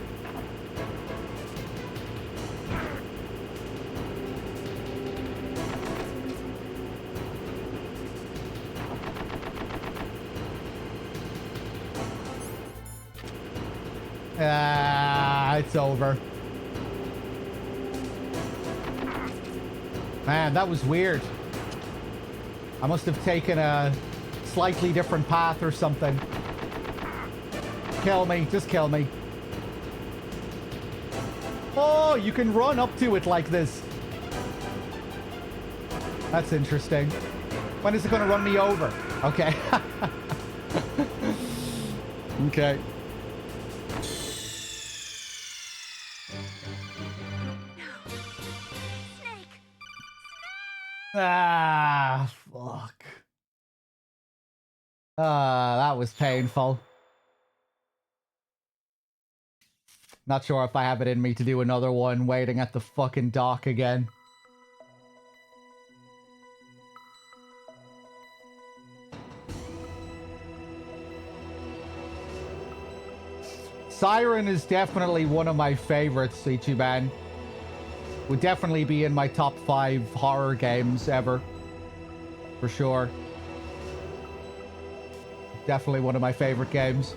It's over. Man, that was weird. I must have taken a slightly different path or something. Kill me. Just kill me. Oh, you can run up to it like this. That's interesting. When is it going to run me over? Okay. Okay. Ah, fuck. That was painful. Not sure if I have it in me to do another one waiting at the fucking dock again. Siren is definitely one of my favorites, Ichiban. Would definitely be in my top 5 horror games ever. For sure. Definitely one of my favorite games.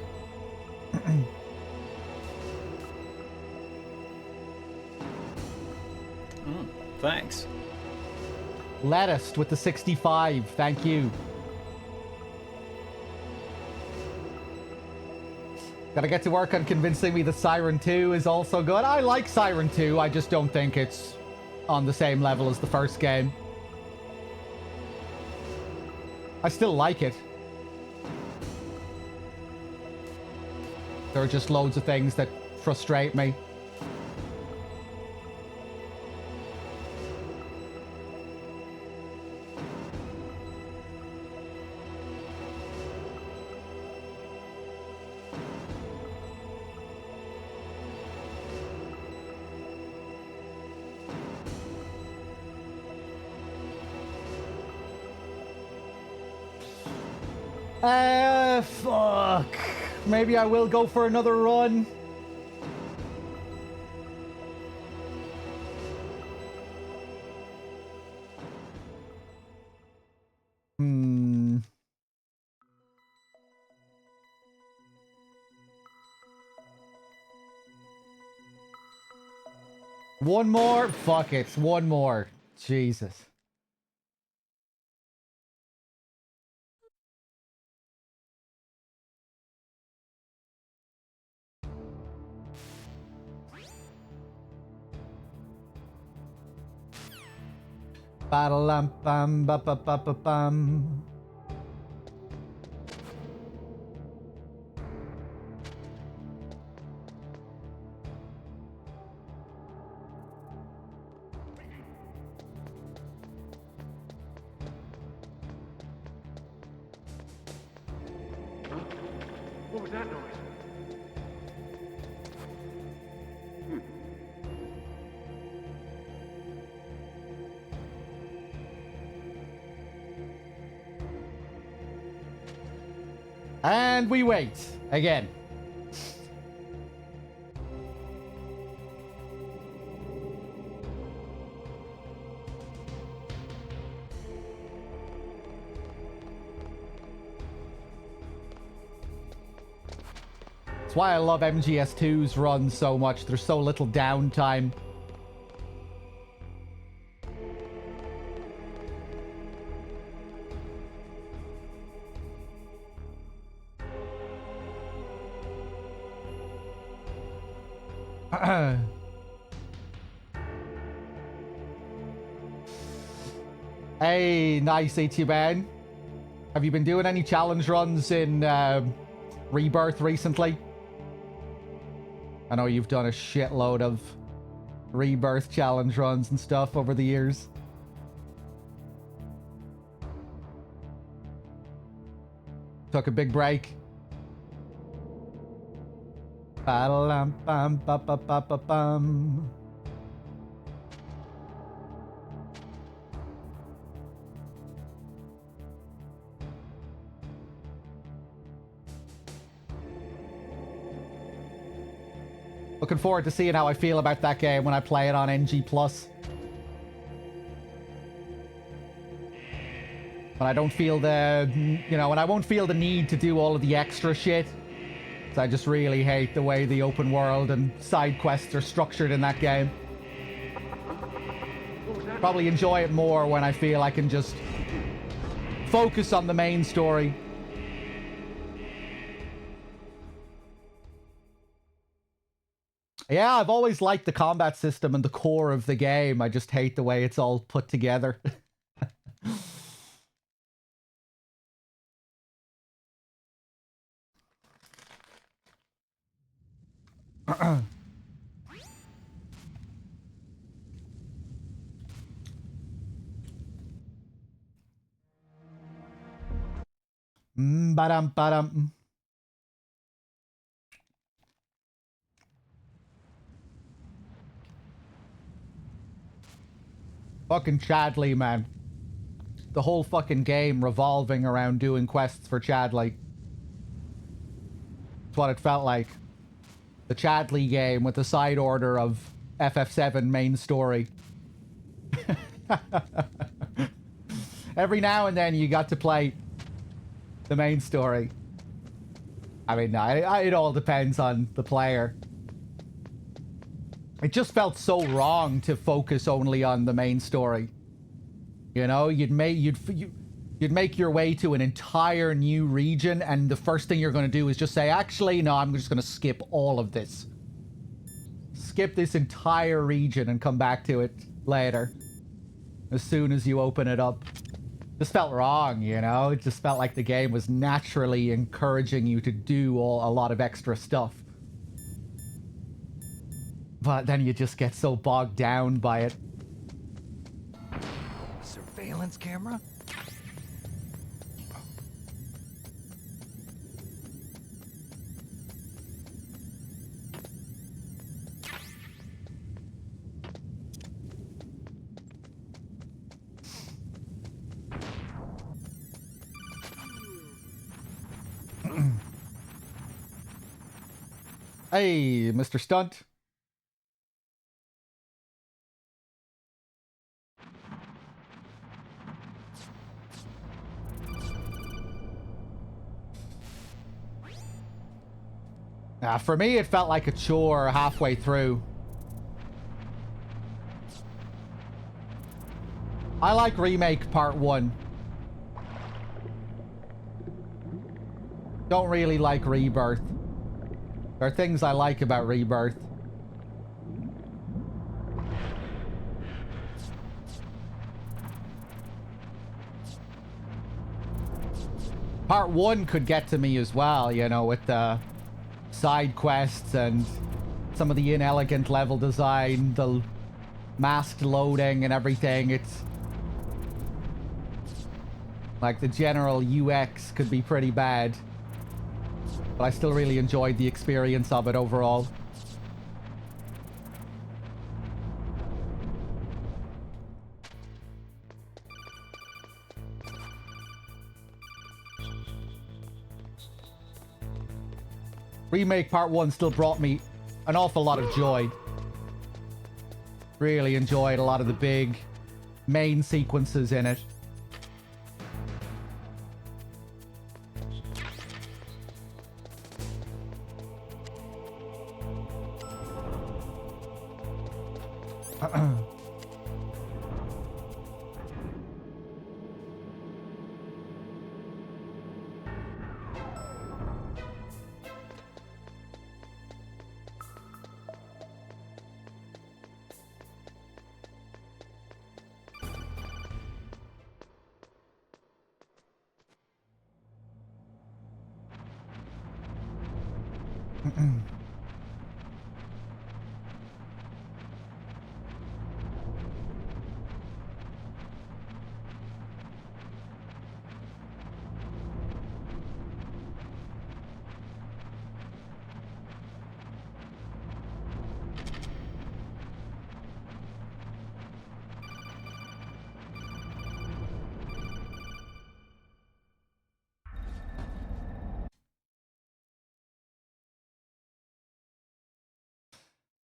Thanks. Lettuce with the 65. Thank you. Gotta get to work on convincing me that Siren 2 is also good. I like Siren 2. I just don't think it's on the same level as the first game. I still like it. There are just loads of things that frustrate me. Fuck. Maybe I will go for another run. One more? Fuck it. One more. Jesus. Ba-da-lam-bam, ba-ba-ba-ba-bam. What was that noise? And we wait again. That's why I love MGS2's run so much. There's so little downtime. Hey, nice ATBN. Have you been doing any challenge runs in Rebirth recently? I know you've done a shitload of Rebirth challenge runs and stuff over the years. Took a big break. Ba-da-lam-bam-ba-ba-ba-ba-bum. Looking forward to seeing how I feel about that game when I play it on NG+. When I don't feel the, when I won't feel the need to do all of the extra shit. So I just really hate the way the open world and side quests are structured in that game. Probably enjoy it more when I feel I can just focus on the main story. Yeah, I've always liked the combat system and the core of the game. I just hate the way it's all put together. Ba-dum, ba-dum. Fucking Chadley, man. The whole fucking game revolving around doing quests for Chadley. That's what it felt like. The Chadley game with the side order of FF7 main story. Every now and then you got to play the main story. I mean, it all depends on the player. It just felt so wrong to focus only on the main story. You know, you'd make your way to an entire new region, and the first thing you're going to do is just say, actually, no, I'm just going to skip all of this. Skip this entire region and come back to it later. As soon as you open it up. Just felt wrong, you know? It just felt like the game was naturally encouraging you to do a lot of extra stuff. But then you just get so bogged down by it. Surveillance camera? Hey, Mr. Stunt. For me, it felt like a chore halfway through. I like Remake Part 1. Don't really like Rebirth. There are things I like about Rebirth. Part 1 could get to me as well, you know, with the side quests and some of the inelegant level design, the masked loading and everything. It's like the general UX could be pretty bad, but I still really enjoyed the experience of it overall. Remake Part 1 still brought me an awful lot of joy. Really enjoyed a lot of the big main sequences in it.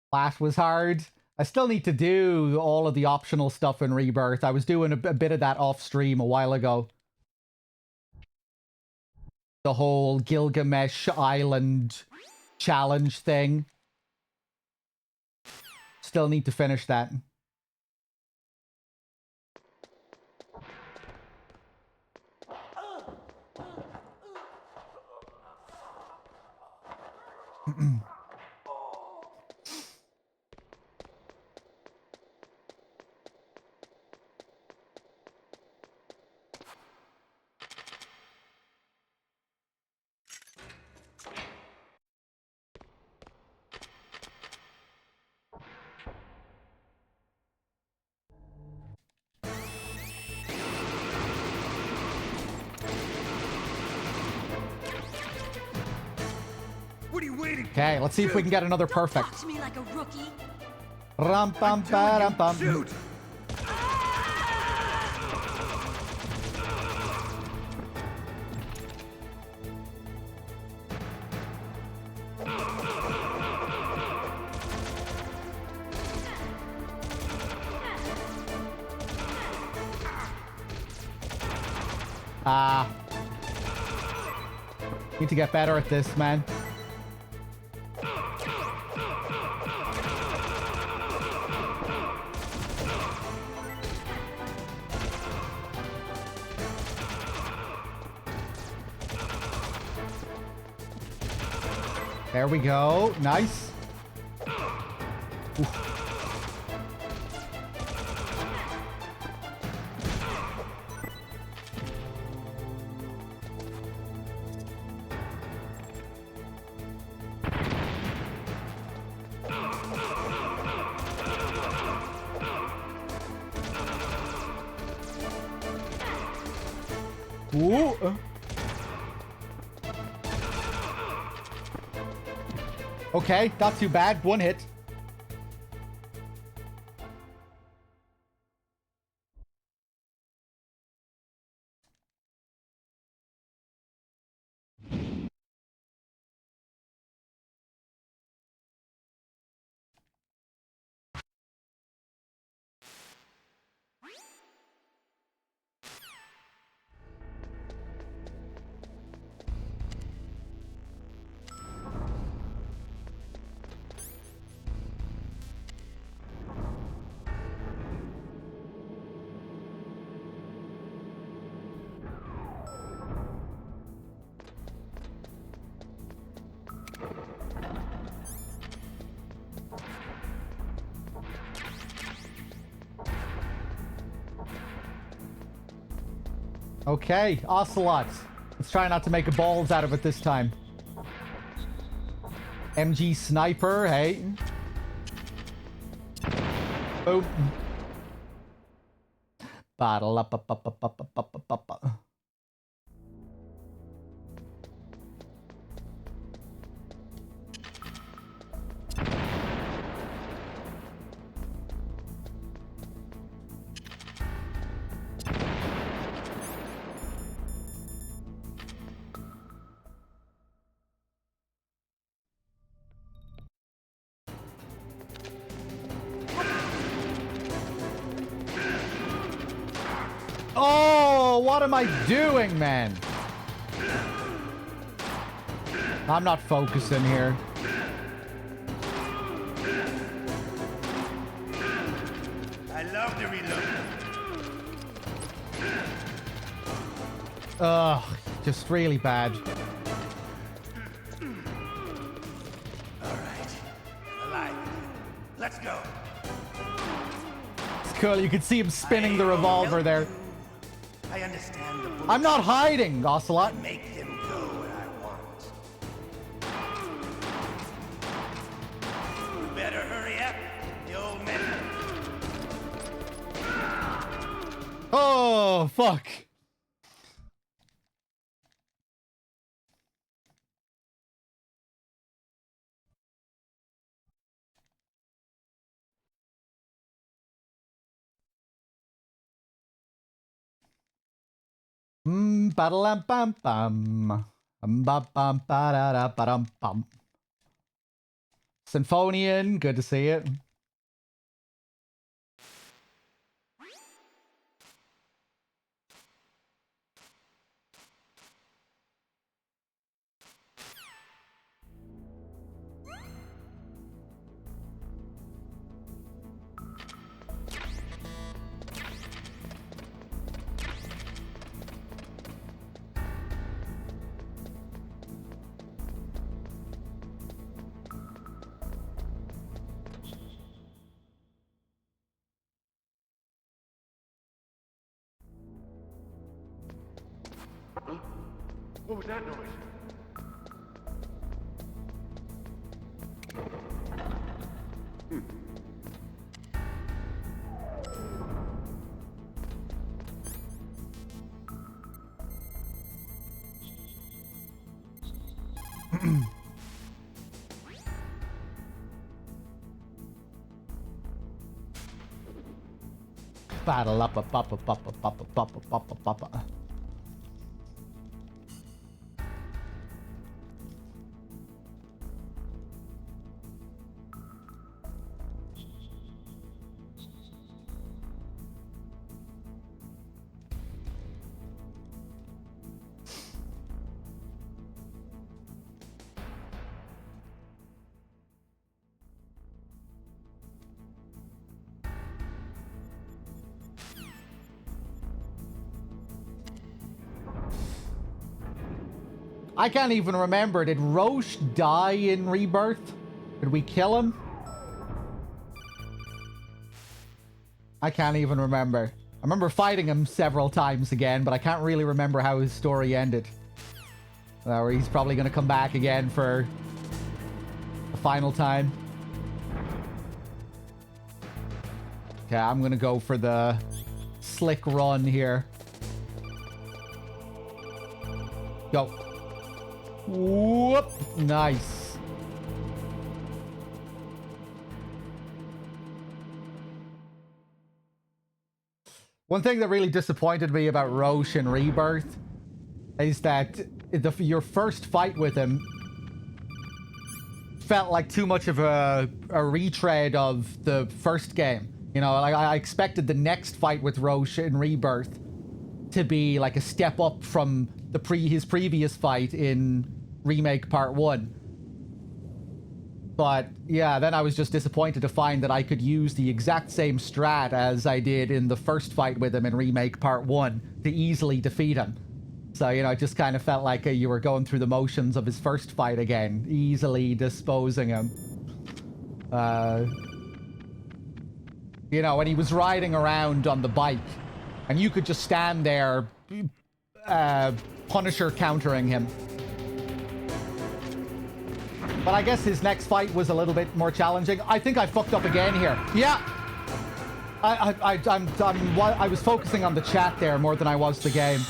Flash was hard. I still need to do all of the optional stuff in Rebirth. I was doing a bit of that off stream a while ago. The whole Gilgamesh Island challenge thing. Still need to finish that. waiting. Okay, let's see if we can get another Don't perfect. talk to me like a rookie. Rum bum ba dum bum. Shoot! Ah. Need to get better at this, man. There we go. Nice. Oof. Ooh. Okay, not too bad. One hit. Okay, Ocelot. Let's try not to make a balls out of it this time. MG Sniper, hey. Boom. Bottle up, up, up, up, up, up, up, up, up. Oh, what am I doing, man? I'm not focusing here. I love to reload. Ugh, just really bad. All right. Alive. Let's go. It's cool. You can see him spinning the revolver there. I understand the bullets. I'm not hiding, Ocelot. Make him go where I want. You better hurry up, the old man. Oh, fuck. Ba-da-lam bam bam. Bam bam ba da da ba dum bum. Symphonian, good to see it. What was that noise? Battle up, up, up, up, up, up, up, up, up, up, up, up, up. I can't even remember. Did Roche die in Rebirth? Did we kill him? I can't even remember. I remember fighting him several times again, but I can't really remember how his story ended. Or he's probably going to come back again for the final time. Okay, I'm going to go for the slick run here. Go. Whoop! Nice. One thing that really disappointed me about Roche in Rebirth is that your first fight with him felt like too much of a retread of the first game. You know, like I expected the next fight with Roche in Rebirth to be like a step up from his previous fight in Remake Part 1. But yeah, then I was just disappointed to find that I could use the exact same strat as I did in the first fight with him in Remake Part 1 to easily defeat him. So, you know, it just kind of felt like you were going through the motions of his first fight again, easily disposing him. You know, when he was riding around on the bike, and you could just stand there, Punisher countering him. But I guess his next fight was a little bit more challenging. I think I fucked up again here. Yeah. I was focusing on the chat there more than I was the game.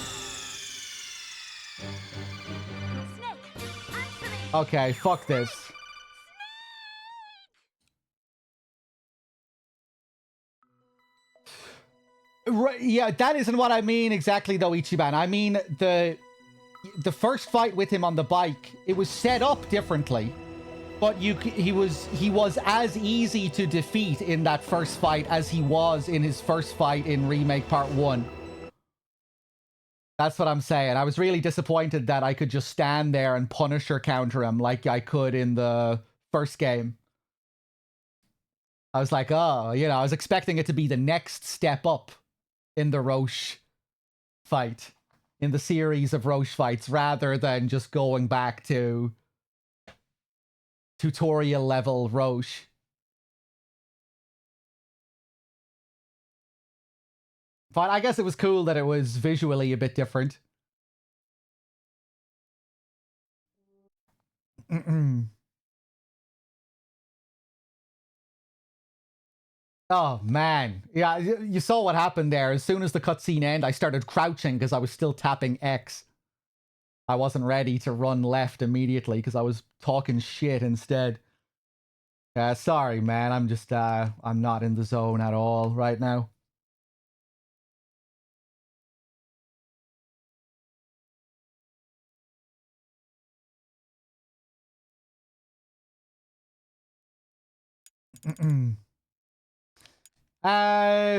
Okay, fuck this. Right, yeah, that isn't what I mean exactly though, Ichiban. I mean the first fight with him on the bike, it was set up differently, but he was as easy to defeat in that first fight as he was in his first fight in Remake Part 1. That's what I'm saying. I was really disappointed that I could just stand there and Punisher counter him like I could in the first game. I was like, oh, you know, I was expecting it to be the next step up in the Roche fight, in the series of Roche fights, rather than just going back to tutorial level Roche. But I guess it was cool that it was visually a bit different. Oh, man. Yeah, you saw what happened there. As soon as the cutscene ended, I started crouching because I was still tapping X. I wasn't ready to run left immediately because I was talking shit instead. Sorry, man. I'm just, I'm not in the zone at all right now.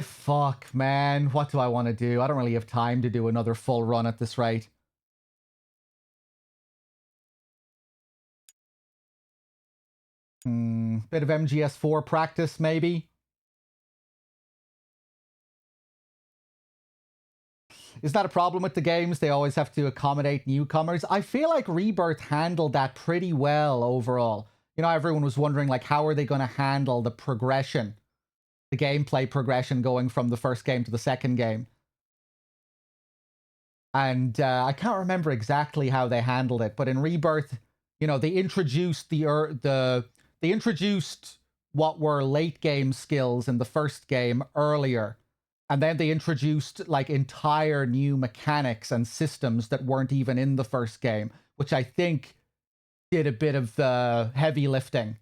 Fuck, man. What do I want to do? I don't really have time to do another full run at this rate. Bit of MGS 4 practice, maybe? Is that a problem with the games? They always have to accommodate newcomers. I feel like Rebirth handled that pretty well overall. You know, everyone was wondering, like, how are they going to handle the progression? The gameplay progression going from the first game to the second game. And I can't remember exactly how they handled it, but in Rebirth, you know, they introduced they introduced what were late game skills in the first game earlier. And then they introduced like entire new mechanics and systems that weren't even in the first game, which I think did a bit of the heavy lifting.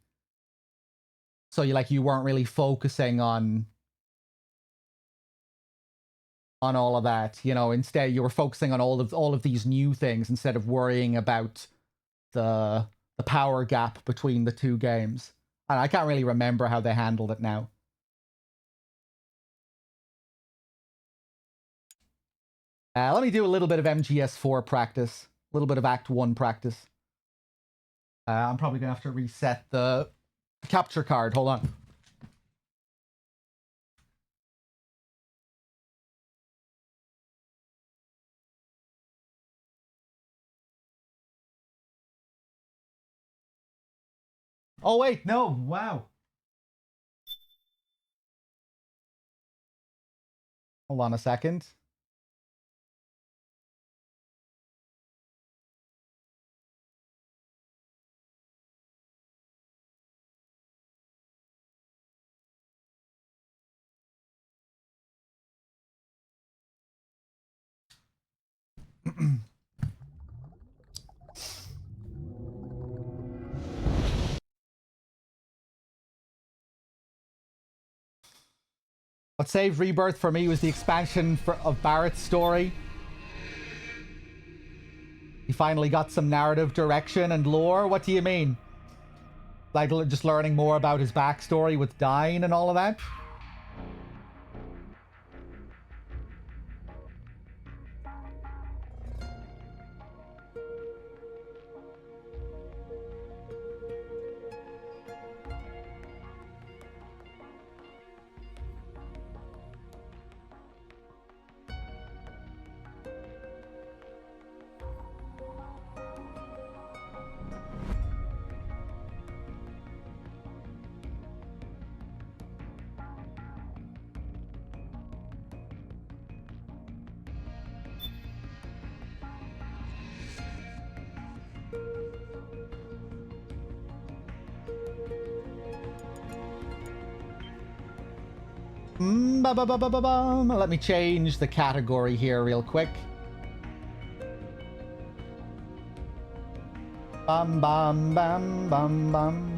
So you weren't really focusing on on all of that. You know, instead you were focusing on all of these new things instead of worrying about the power gap between the two games. And I can't really remember how they handled it now. Let me do a little bit of MGS4 practice, a little bit of Act 1 practice. I'm probably gonna have to reset the capture card. Hold on. Oh wait, no, wow. Hold on a second. What saved Rebirth for me was the expansion of Barrett's story. He finally got some narrative direction and lore. What do you mean? Like just learning more about his backstory with dying and all of that? Let me change the category here real quick. Bum bum bum bum bum.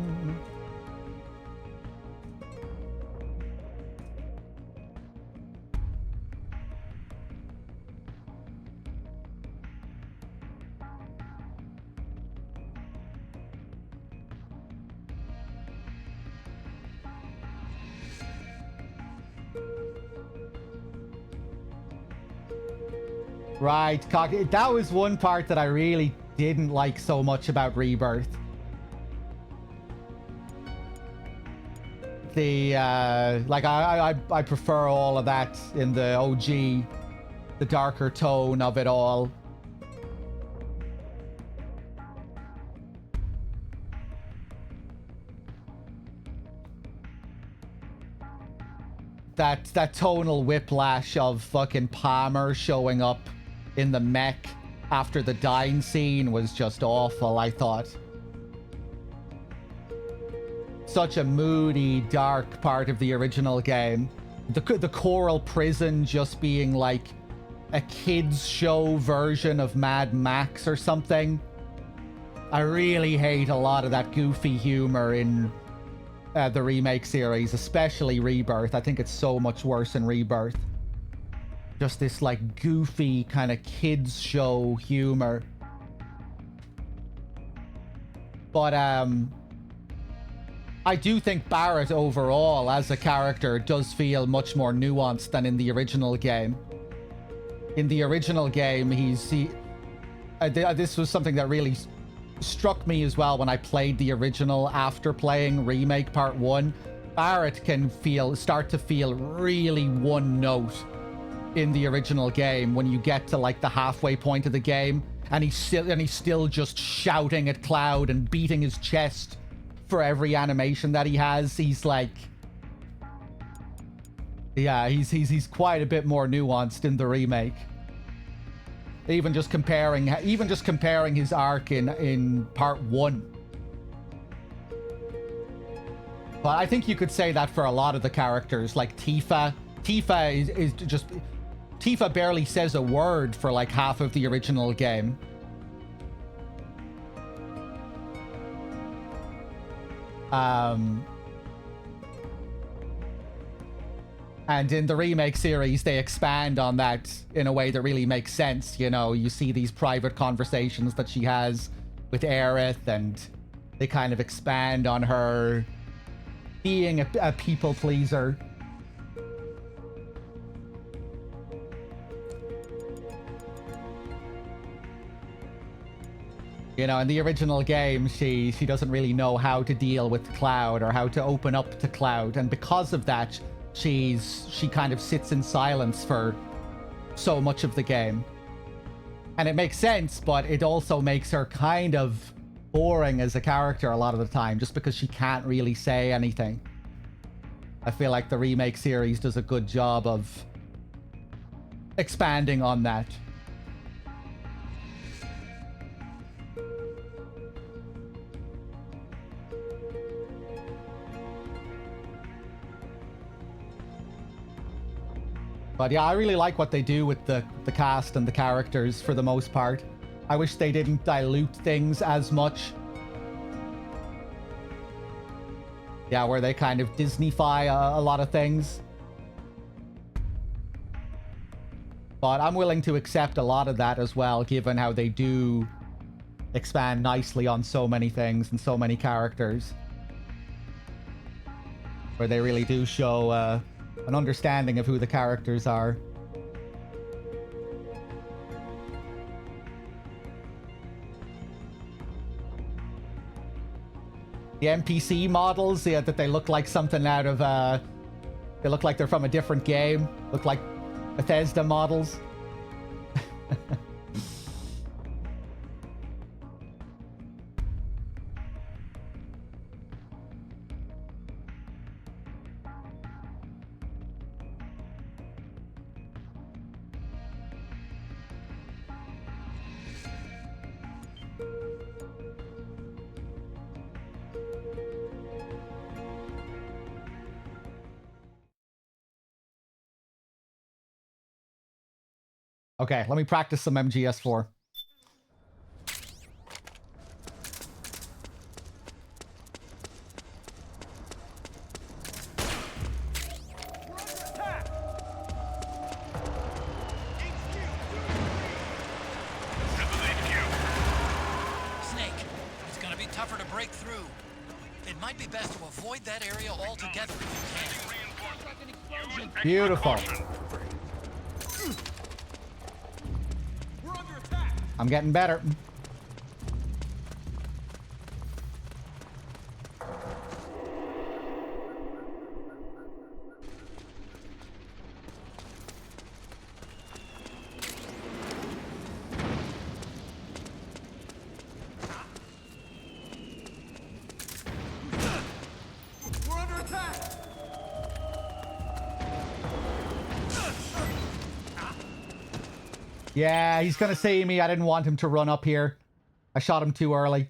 Right, that was one part that I really didn't like so much about Rebirth. The like I prefer all of that in the OG, the darker tone of it all. That tonal whiplash of fucking Palmer showing up in the mech after the dying scene was just awful, I thought. Such a moody, dark part of the original game. The Coral Prison just being like a kids show version of Mad Max or something. I really hate a lot of that goofy humor in the remake series, especially Rebirth. I think it's so much worse in Rebirth. Just this like goofy kind of kids show humor. But I do think Barrett overall as a character does feel much more nuanced than in the original game. In the original game, this was something that really struck me as well when I played the original after playing Remake Part 1. Barrett can start to feel really one note in the original game when you get to like the halfway point of the game, and he's still just shouting at Cloud and beating his chest for every animation that he has. He's like, yeah, he's quite a bit more nuanced in the remake. Even just comparing his arc in Part 1. But I think you could say that for a lot of the characters, like Tifa. Tifa barely says a word for like half of the original game. And in the remake series, they expand on that in a way that really makes sense. You know, you see these private conversations that she has with Aerith, and they kind of expand on her being a people pleaser. You know, in the original game, she doesn't really know how to deal with Cloud or how to open up to Cloud, and because of that, she kind of sits in silence for so much of the game. And it makes sense, but it also makes her kind of boring as a character a lot of the time, just because she can't really say anything. I feel like the remake series does a good job of expanding on that. But yeah, I really like what they do with the cast and the characters for the most part. I wish they didn't dilute things as much. Yeah, where they kind of Disney-fy a lot of things. But I'm willing to accept a lot of that as well, given how they do expand nicely on so many things and so many characters. Where they really do show an understanding of who the characters are. The NPC models, yeah, that they look like something out of, they look like they're from a different game. Look like Bethesda models. Okay, let me practice some MGS4. Snake, it's gonna be tougher to break through. It might be best to avoid that area altogether if you can. Beautiful. I'm getting better. We're under attack! Yeah, he's gonna see me. I didn't want him to run up here. I shot him too early.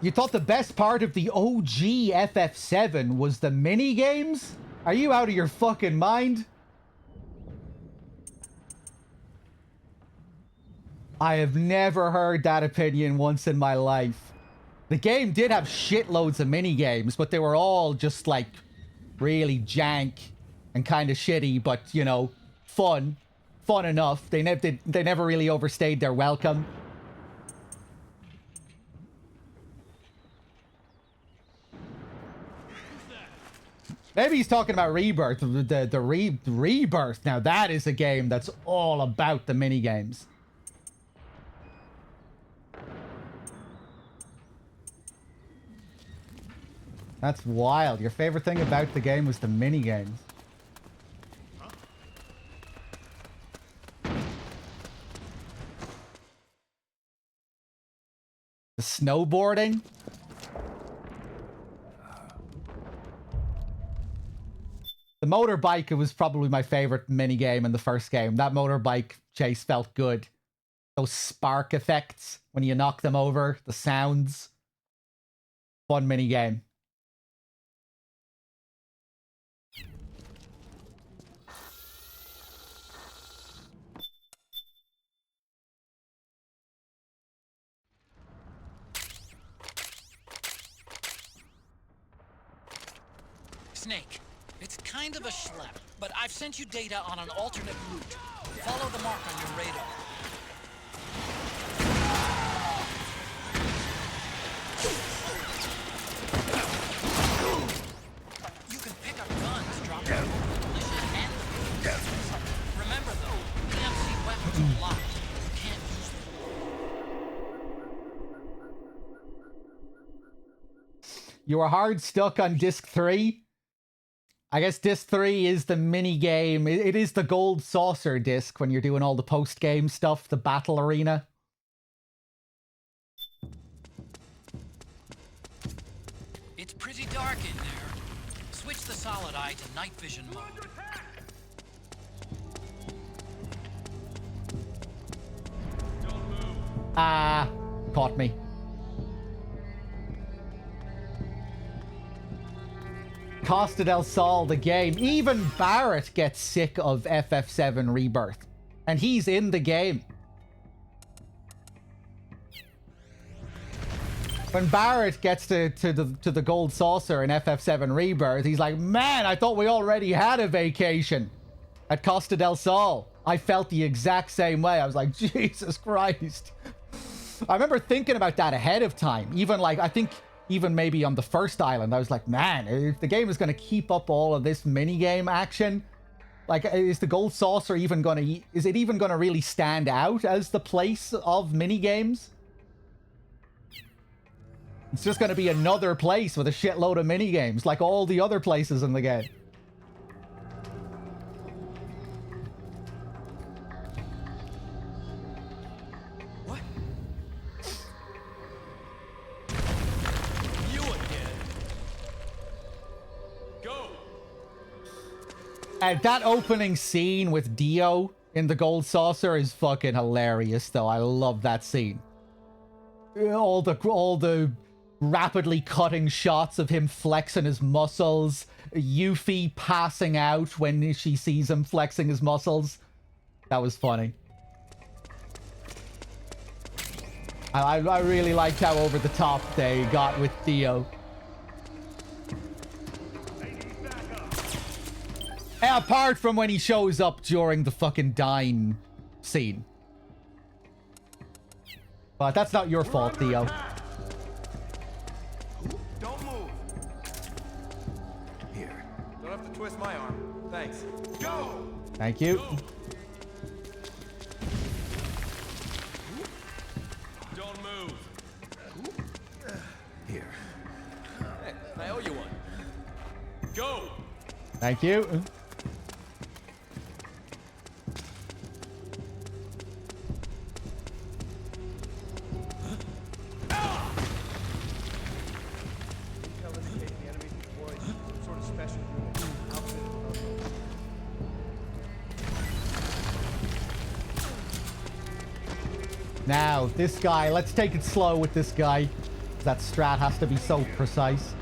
You thought the best part of the OG FF7 was the mini games? Are you out of your fucking mind? I have never heard that opinion once in my life. The game did have shitloads of mini games, but they were all just like really jank and kind of shitty, but you know, fun enough. They never really overstayed their welcome. Maybe he's talking about Rebirth. The Rebirth. Now that is a game that's all about the mini games. That's wild. Your favorite thing about the game was the mini games. The snowboarding? The motorbike was probably my favorite mini game in the first game. That motorbike chase felt good. Those spark effects when you knock them over, the sounds. Fun mini game. Snake, it's kind of a schlep, but I've sent you data on an alternate route. Follow the mark on your radar. You can pick up guns dropped from both the militia and the police. Remember though, EMC weapons are locked. You can't use them. You are hard stuck on disc 3. I guess disc 3 is the mini game. It is the gold saucer disc when you're doing all the post-game stuff, the battle arena. It's pretty dark in there. Switch the solid eye to night vision mode. Ah, caught me. Costa del Sol, the game. Even Barrett gets sick of FF7 Rebirth. And he's in the game. When Barrett gets to the gold saucer in FF7 Rebirth, he's like, man, I thought we already had a vacation at Costa del Sol. I felt the exact same way. I was like, Jesus Christ. I remember thinking about that ahead of time. Even like, I think even maybe on the first island, I was like, man, if the game is going to keep up all of this minigame action, like, is the gold saucer even going to, is it even going to really stand out as the place of minigames? It's just going to be another place with a shitload of minigames, like all the other places in the game. What? You again. Go. And that opening scene with Dio in the gold saucer is fucking hilarious, though. I love that scene. All the rapidly cutting shots of him flexing his muscles, Yuffie passing out when she sees him flexing his muscles. That was funny. I really liked how over the top they got with Dio. Apart from when he shows up during the fucking dine scene. But that's not your fault, Theo. Don't move. Here. Don't have to twist my arm. Thanks. Go! Thank you. Don't move. Here. Hey, I owe you one. Go! Thank you. Now, this guy, let's take it slow with this guy. That strat has to be so precise.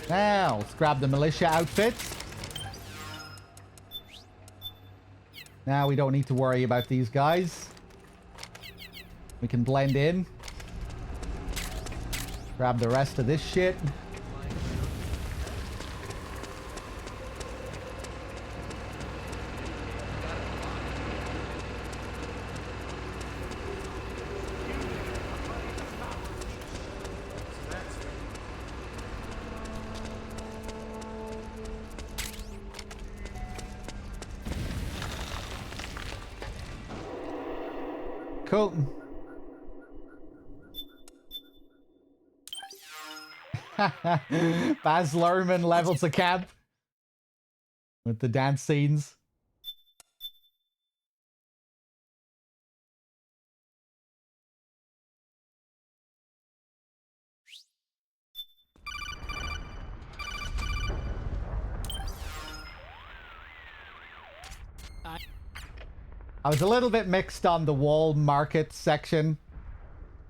Now, let's grab the militia outfit. Now we don't need to worry about these guys. We can blend in. Grab the rest of this shit. Cool. Baz Luhrmann levels a camp with the dance scenes. I was a little bit mixed on the wall market section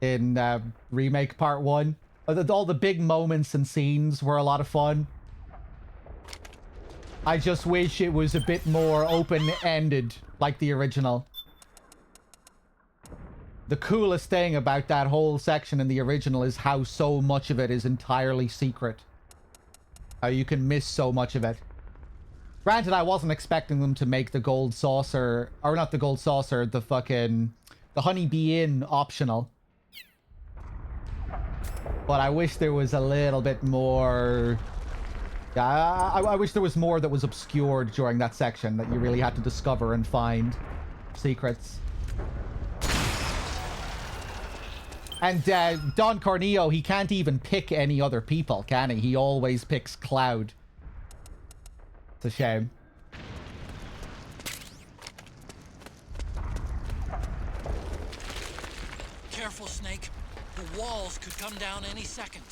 in Remake Part 1. All the big moments and scenes were a lot of fun. I just wish it was a bit more open-ended, like the original. The coolest thing about that whole section in the original is how so much of it is entirely secret. How you can miss so much of it. Granted, I wasn't expecting them to make the gold saucer, or not the gold saucer, the Honeybee Inn optional. But I wish there was a little bit more... Yeah, I wish there was more that was obscured during that section, that you really had to discover and find secrets. And Don Corneo, he can't even pick any other people, can he? He always picks Cloud. It's a shame. Careful, Snake. The walls could come down any second.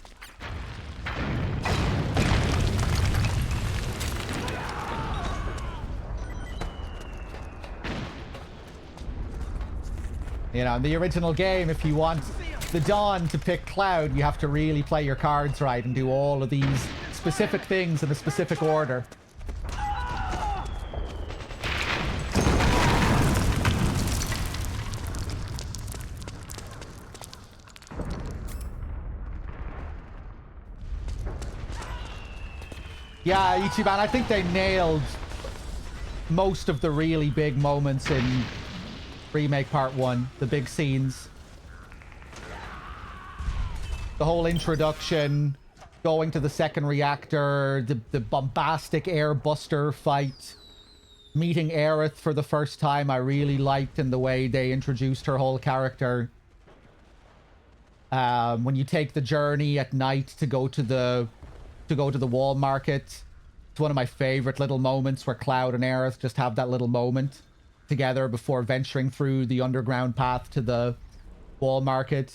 You know, in the original game, if you want the Dawn to pick Cloud, you have to really play your cards right and do all of these specific things in a specific order. Yeah, Ichiban, I think they nailed most of the really big moments in Remake Part 1. The big scenes. The whole introduction, going to the second reactor, the bombastic airbuster fight, meeting Aerith for the first time, I really liked in the way they introduced her whole character. When you take the journey at night to go to the wall market, it's one of my favorite little moments where Cloud and Aerith just have that little moment together before venturing through the underground path to the wall market.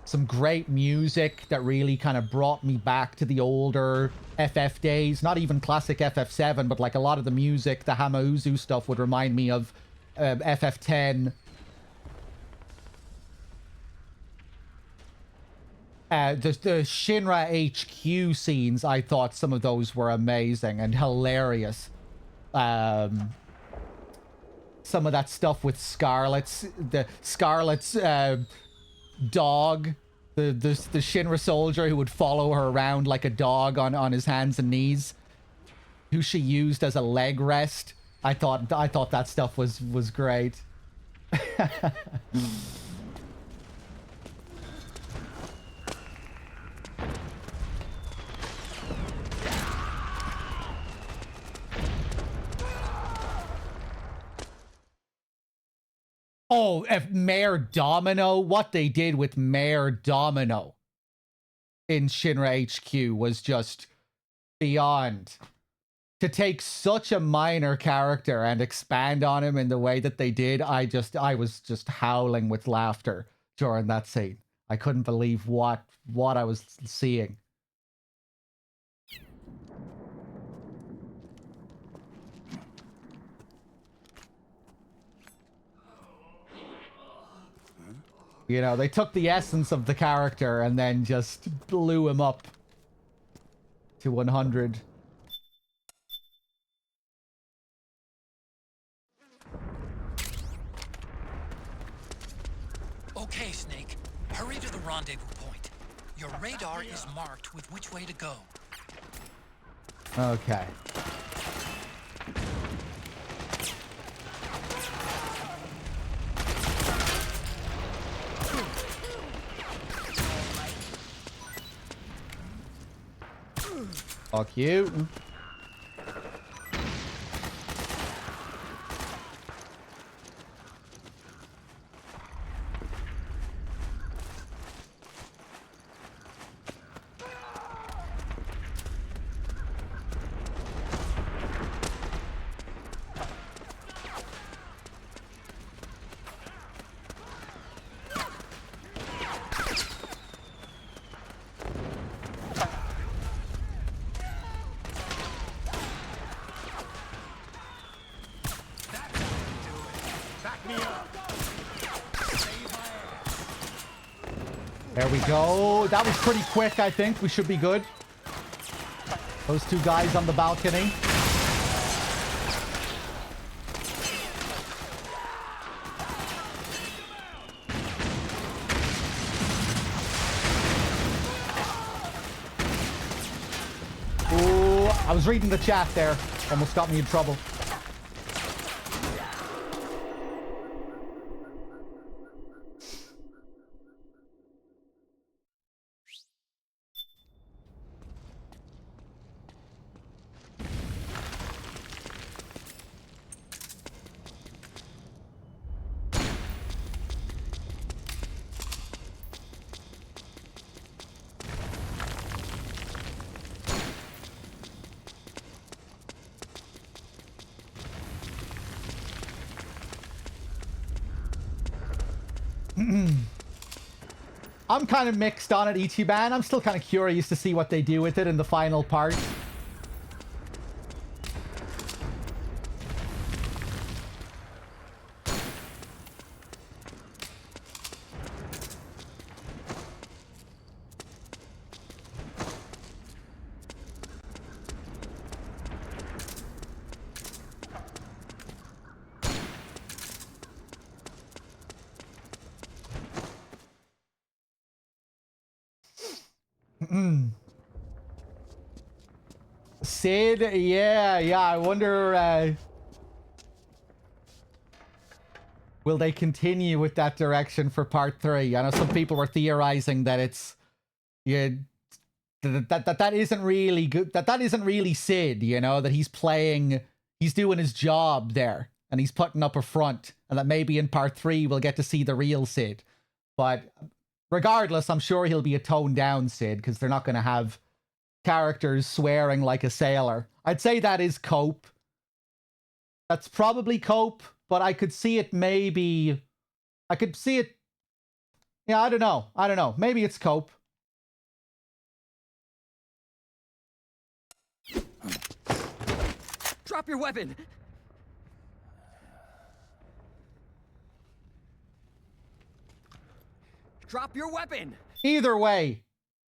Some great music that really kind of brought me back to the older FF days. Not even classic FF7, but like a lot of the music, the Hamauzu stuff would remind me of FF10. The Shinra HQ scenes, I thought some of those were amazing and hilarious. Some of that stuff with Scarlet's dog, the Shinra soldier who would follow her around like a dog on his hands and knees, who she used as a leg rest. I thought that stuff was great. Oh, if Mayor Domino, what they did with Mayor Domino in Shinra HQ was just beyond. To take such a minor character and expand on him in the way that they did, I was just howling with laughter during that scene. I couldn't believe what I was seeing. You know, they took the essence of the character and then just blew him up to 100. Okay, Snake. Hurry to the rendezvous point. Your radar is marked with which way to go. Okay. Fuck you. There we go. That was pretty quick, I think. We should be good. Those two guys on the balcony. Ooh, I was reading the chat there. Almost got me in trouble. I'm kind of mixed on it, Ichiban. I'm still kind of curious to see what they do with it in the final part. Sid, yeah, I wonder, will they continue with that direction for part 3? I know some people were theorizing that it's, yeah, that isn't really good, that isn't really Sid, you know, that he's doing his job there, and he's putting up a front, and that maybe in part 3 we'll get to see the real Sid. But regardless, I'm sure he'll be a toned down Sid, because they're not going to have characters swearing like a sailor. I'd say that is Cope. That's probably Cope, but I could see it maybe... I could see it... Yeah, I don't know. Maybe it's Cope. Drop your weapon! Drop your weapon! Either way,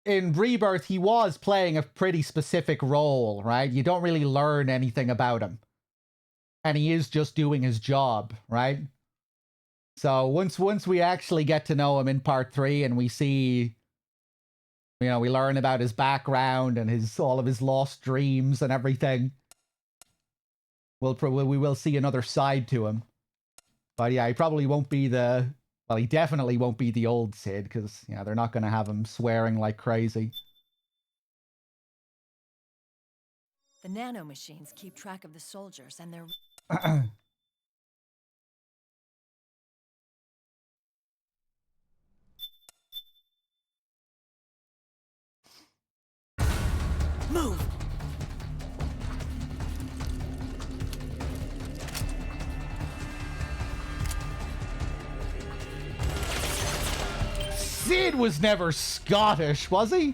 in Rebirth, he was playing a pretty specific role, right? You don't really learn anything about him. And he is just doing his job, right? So once we actually get to know him in part 3 and we see, you know, we learn about his background and all of his lost dreams and everything, we will see another side to him. But yeah, he probably won't be well, he definitely won't be the old Sid, because, you know, they're not going to have him swearing like crazy. The nanomachines keep track of the soldiers and their... Move! Sid was never Scottish, was he?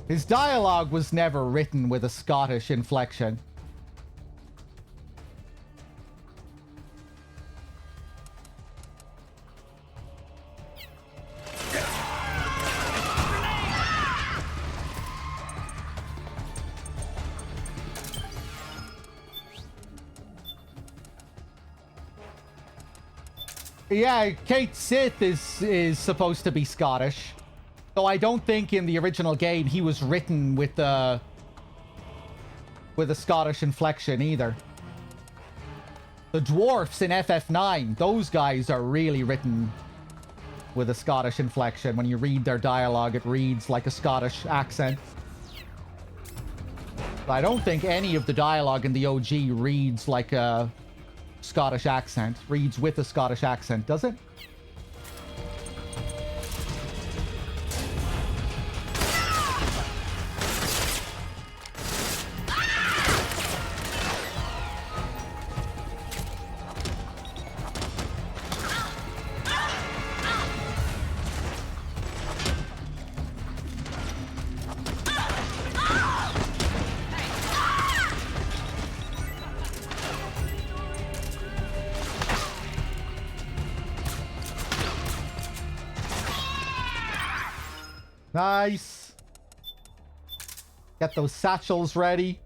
His dialogue was never written with a Scottish inflection. Yeah, Kate Sith is supposed to be Scottish. Though I don't think in the original game he was written with a Scottish inflection either. The dwarfs in FF9, those guys are really written with a Scottish inflection. When you read their dialogue, it reads like a Scottish accent. But I don't think any of the dialogue in the OG reads like a Scottish accent. Reads with a Scottish accent, does it? Nice. Get those satchels ready.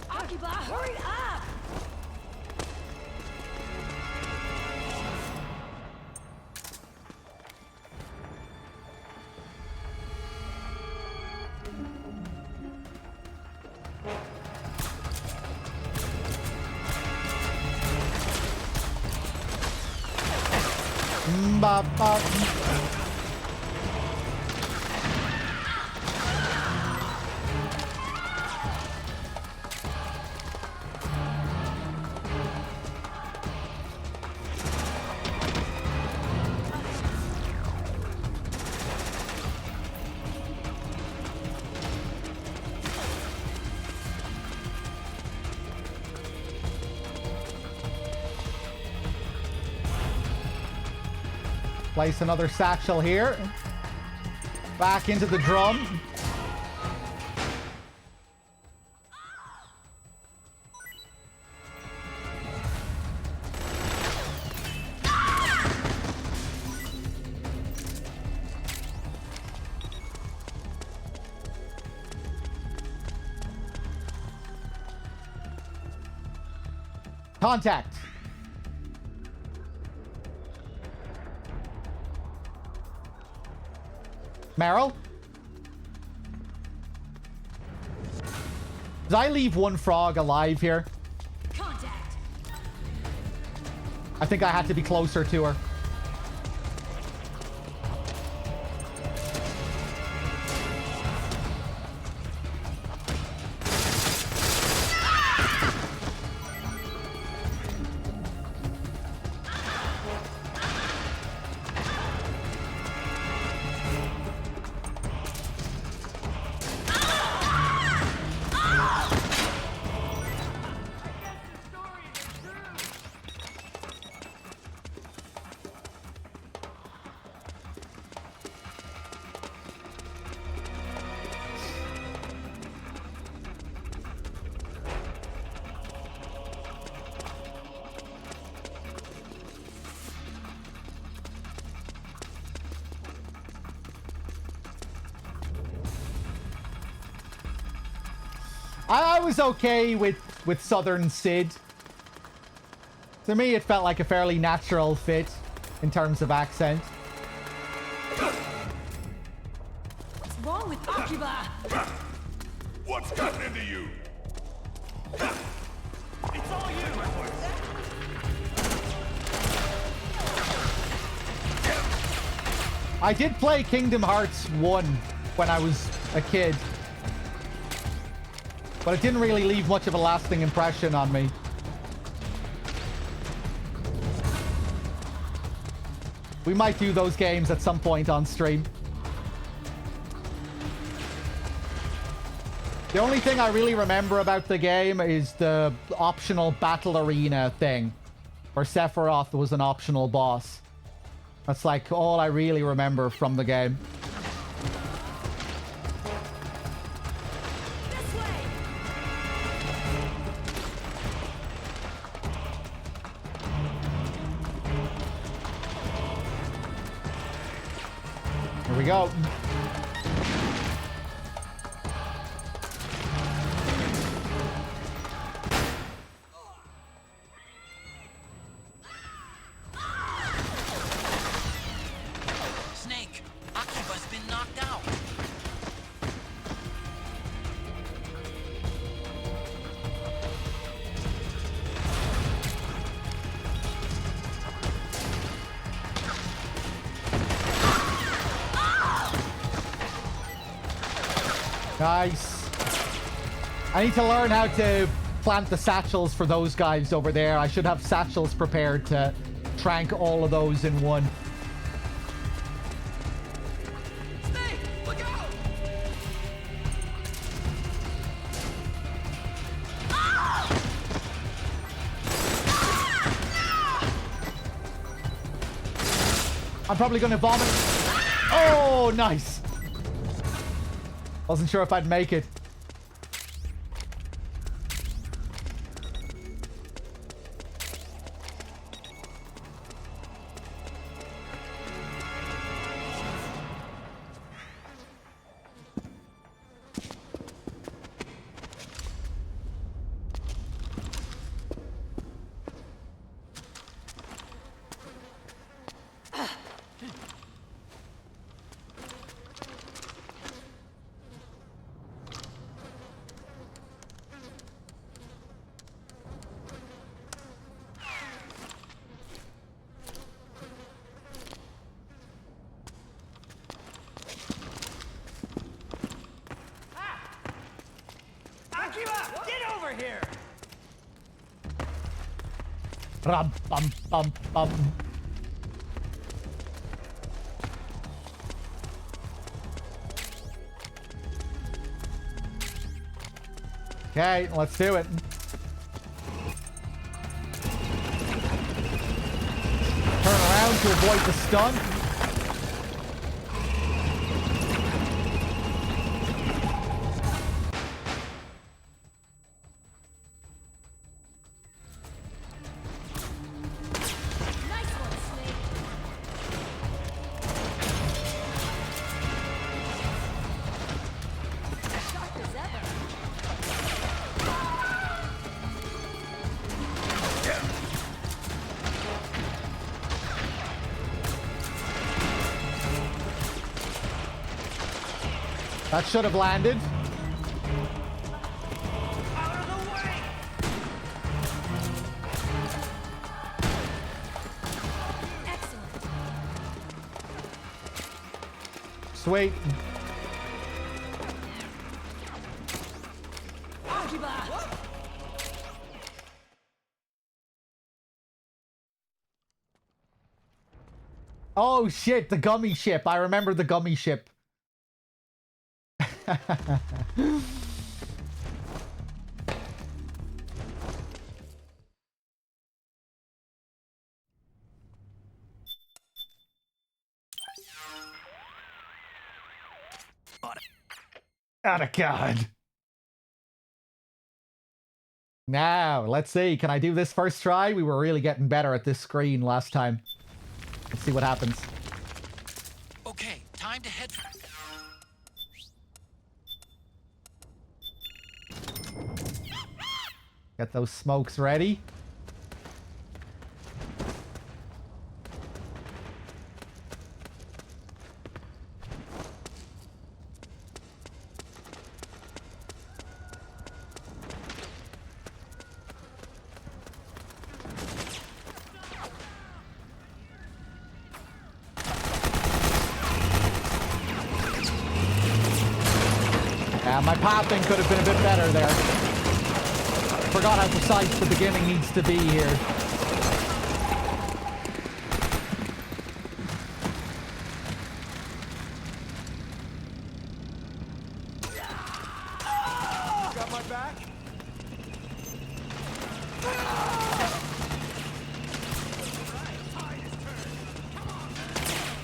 Akiba, hurry up! Bop, bop. Place another satchel here. Back into the drum. Contact. Meryl? Did I leave one frog alive here? Contact. I think I had to be closer to her. I was okay with Southern Sid. To me, it felt like a fairly natural fit in terms of accent. What's wrong with Akiba? What's gotten into you? It's all you! I did play Kingdom Hearts 1 when I was a kid. But it didn't really leave much of a lasting impression on me. We might do those games at some point on stream. The only thing I really remember about the game is the optional battle arena thing, where Sephiroth was an optional boss. That's like all I really remember from the game. Here we go. Snake, Akiba's been knocked out. Nice. I need to learn how to plant the satchels for those guys over there. I should have satchels prepared to trank all of those in one. Snake, look out! I'm probably going to vomit. Oh, nice. Wasn't sure if I'd make it. Rum, bum, bum, bum. Okay, let's do it. Turn around to avoid the stun. That should have landed. Out of the way! Excellent. Sweet. Oh shit, the gummy ship. I remember the gummy ship. Atta God. Now, let's see. Can I do this first try? We were really getting better at this screen last time. Let's see what happens. Okay, time to head. Get those smokes ready. Yeah, my pathing could have been a bit better there. Forgot how precise the beginning needs to be here. Got my back?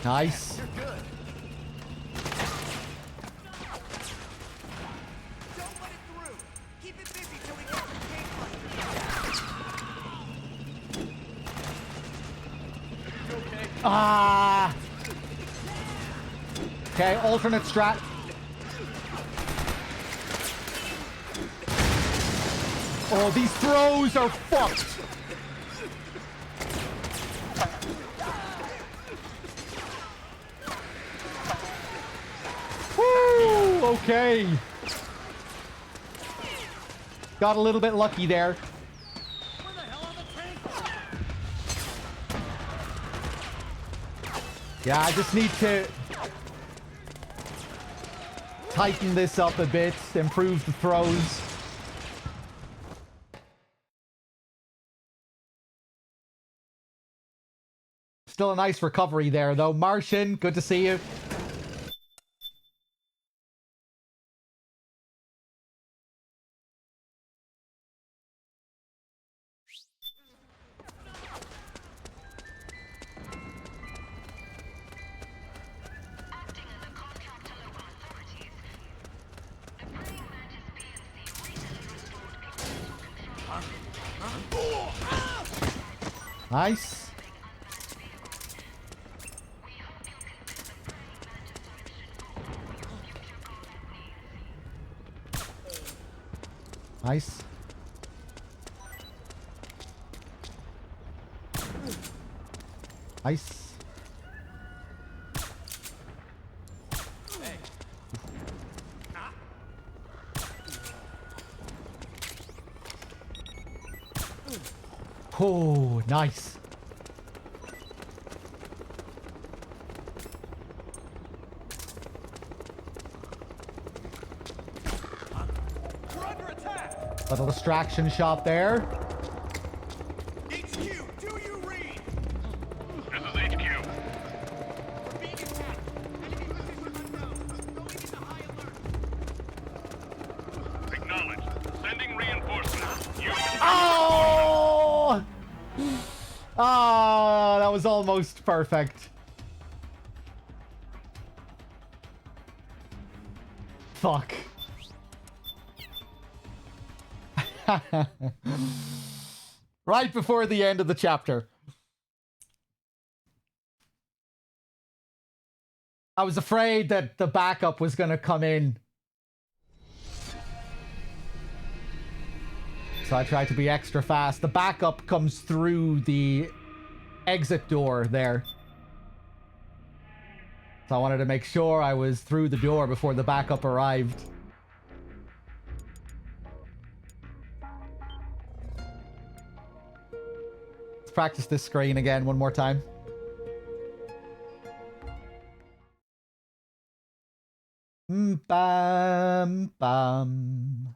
Nice. You're good. Don't let it through. Keep it busy till we get to the game plan. Ah. Okay, alternate strat. Oh, these throws are fucked. Woo, okay. Got a little bit lucky there. Where the hell are the tanks? Yeah, I just need to tighten this up a bit, improve the throws. Still a nice recovery there, though. Martian, good to see you. Nice. Nice. Nice. Oh, nice. We're under attack. Little distraction shot there. HQ, Ah, that was almost perfect. Fuck. Right before the end of the chapter. I was afraid that the backup was going to come in. So I tried to be extra fast. The backup comes through the exit door there. So I wanted to make sure I was through the door before the backup arrived. Let's practice this screen again one more time. Bam, bam.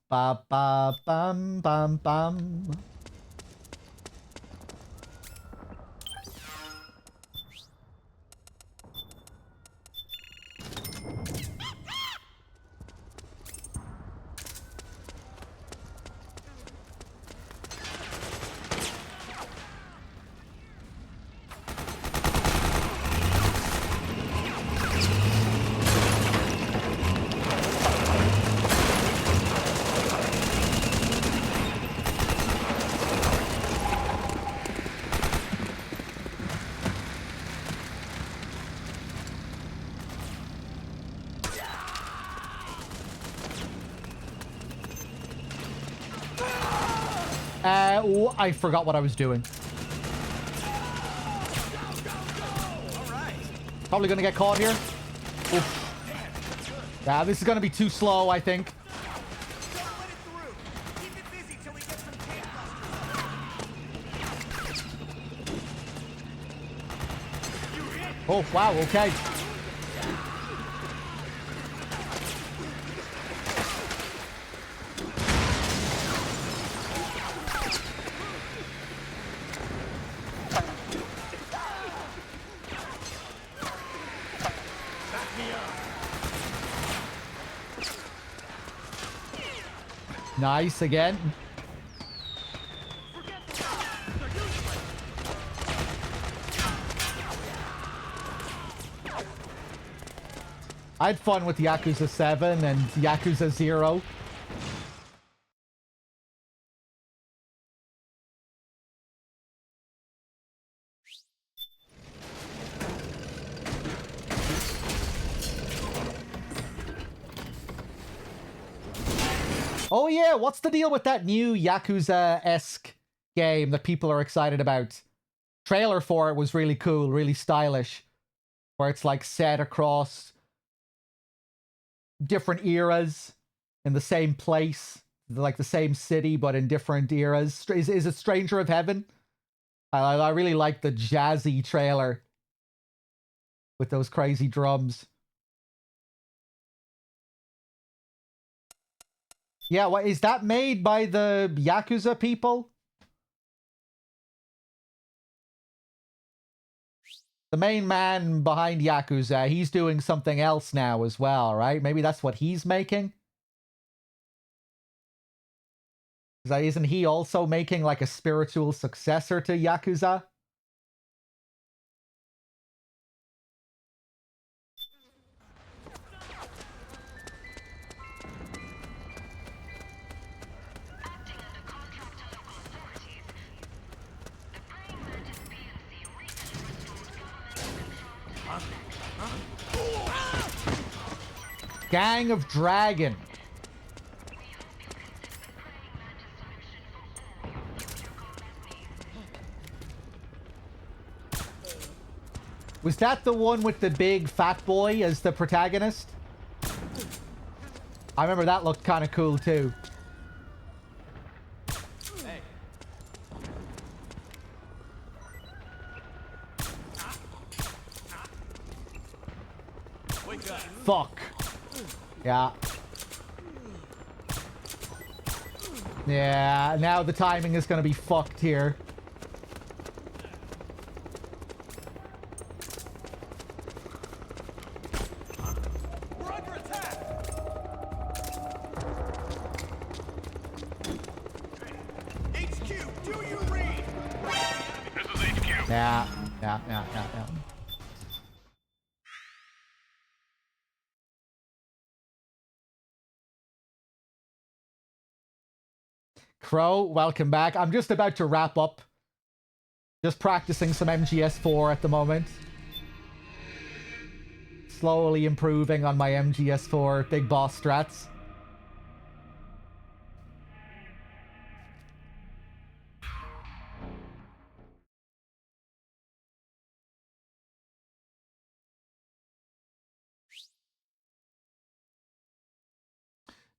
Ba, ba, bam, bam, bam. Oh, I forgot what I was doing. Probably gonna get caught here. Oof. Yeah, this is gonna be too slow, I think. Oh, wow, okay. Nice again. I had fun with Yakuza 7 and Yakuza 0. Oh yeah, what's the deal with that new Yakuza-esque game that people are excited about? Trailer for it was really cool, really stylish. Where it's like set across different eras in the same place. Like the same city, but in different eras. Is it Stranger of Heaven? I really like the jazzy trailer. With those crazy drums. Yeah, what is that made by the Yakuza people? The main man behind Yakuza, he's doing something else now as well, right? Maybe that's what he's making? Isn't he also making like a spiritual successor to Yakuza? Gang of Dragon. Was that the one with the big fat boy as the protagonist? I remember that looked kind of cool too. Hey. Wake up. Fuck. Yeah. Yeah, now the timing is going to be fucked here. We're under attack. Yeah, yeah. Crow, welcome back. I'm just about to wrap up. Just practicing some MGS4 at the moment. Slowly improving on my MGS4 big boss strats.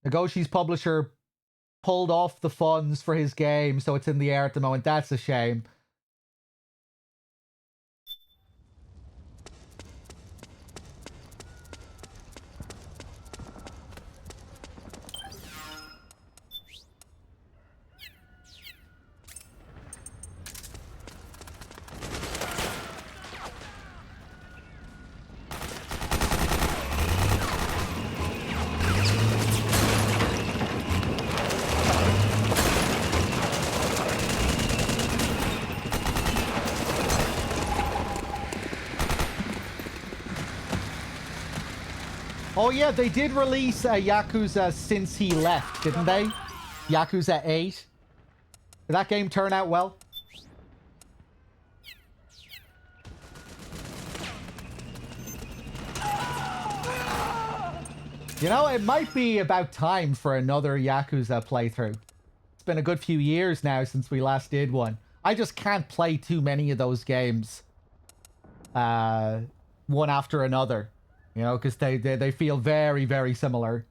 Nagoshi's publisher pulled off the funds for his game, so it's in the air at the moment. That's a shame. Oh yeah, they did release Yakuza since he left, didn't they? Yakuza 8. Did that game turn out well? You know, it might be about time for another Yakuza playthrough. It's been a good few years now since we last did one. I just can't play too many of those games one after another. You know, because they feel very, very similar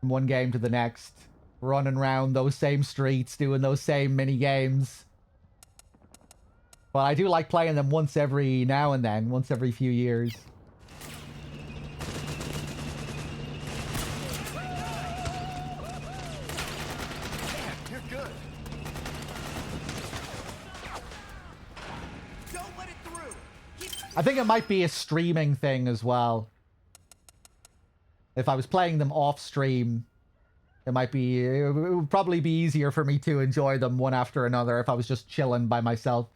from one game to the next. Running around those same streets, doing those same mini games. But I do like playing them once every now and then, once every few years. You're good. Don't let it through. I think it might be a streaming thing as well. If I was playing them off stream, it would probably be easier for me to enjoy them one after another if I was just chilling by myself.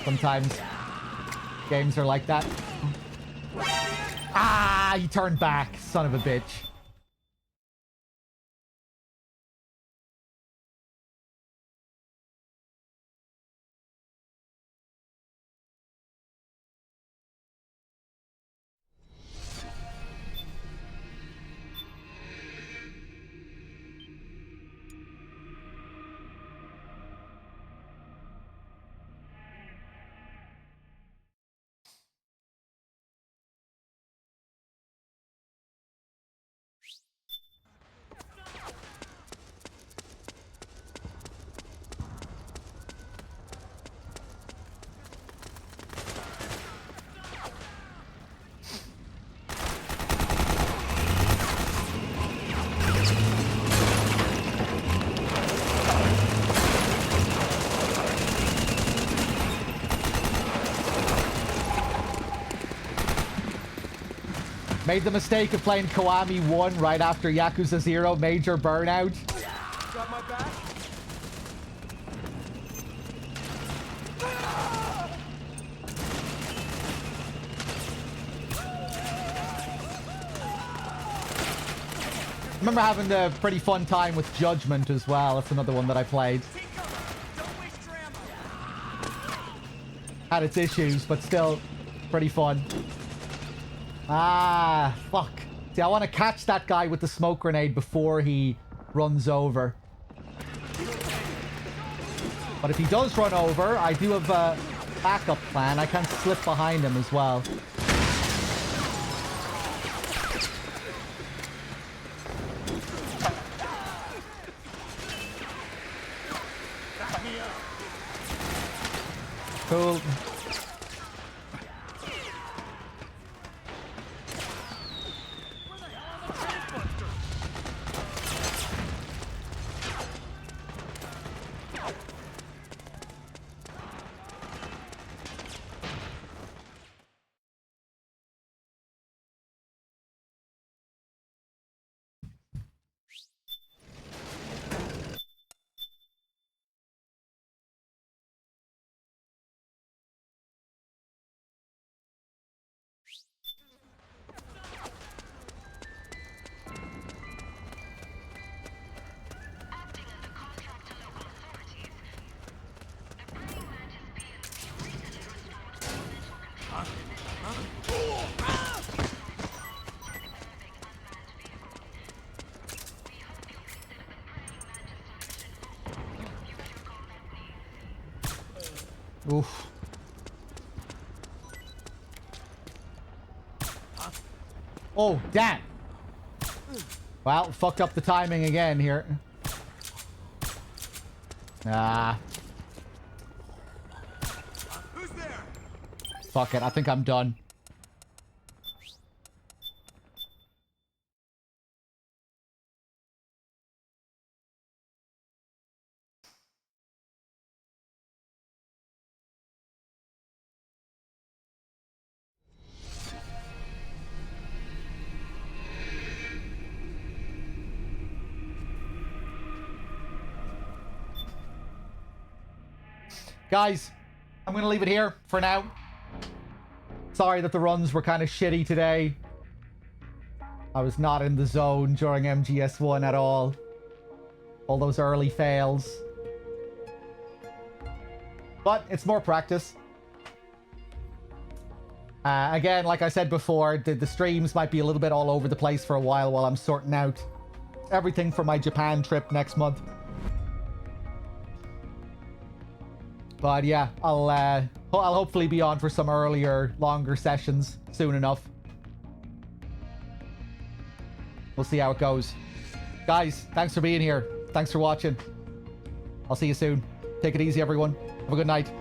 Sometimes games are like that. Ah, he turned back, son of a bitch. Made the mistake of playing Kiwami 1 right after Yakuza 0, major burnout. Got my back? I remember having a pretty fun time with Judgment as well. That's another one that I played. Don't waste your ammo. Had its issues, but still pretty fun. Ah, fuck. See, I want to catch that guy with the smoke grenade before he runs over. But if he does run over, I do have a backup plan. I can slip behind him as well. Cool. Oof. Oh, damn. Well, fucked up the timing again here. Ah. Who's there? Fuck it. I think I'm done. Guys, I'm going to leave it here for now. Sorry that the runs were kind of shitty today. I was not in the zone during MGS1 at all. All those early fails. But it's more practice. Again, like I said before, the streams might be a little bit all over the place for a while I'm sorting out everything for my Japan trip next month. But yeah, I'll hopefully be on for some earlier, longer sessions soon enough. We'll see how it goes. Guys, thanks for being here. Thanks for watching. I'll see you soon. Take it easy, everyone. Have a good night.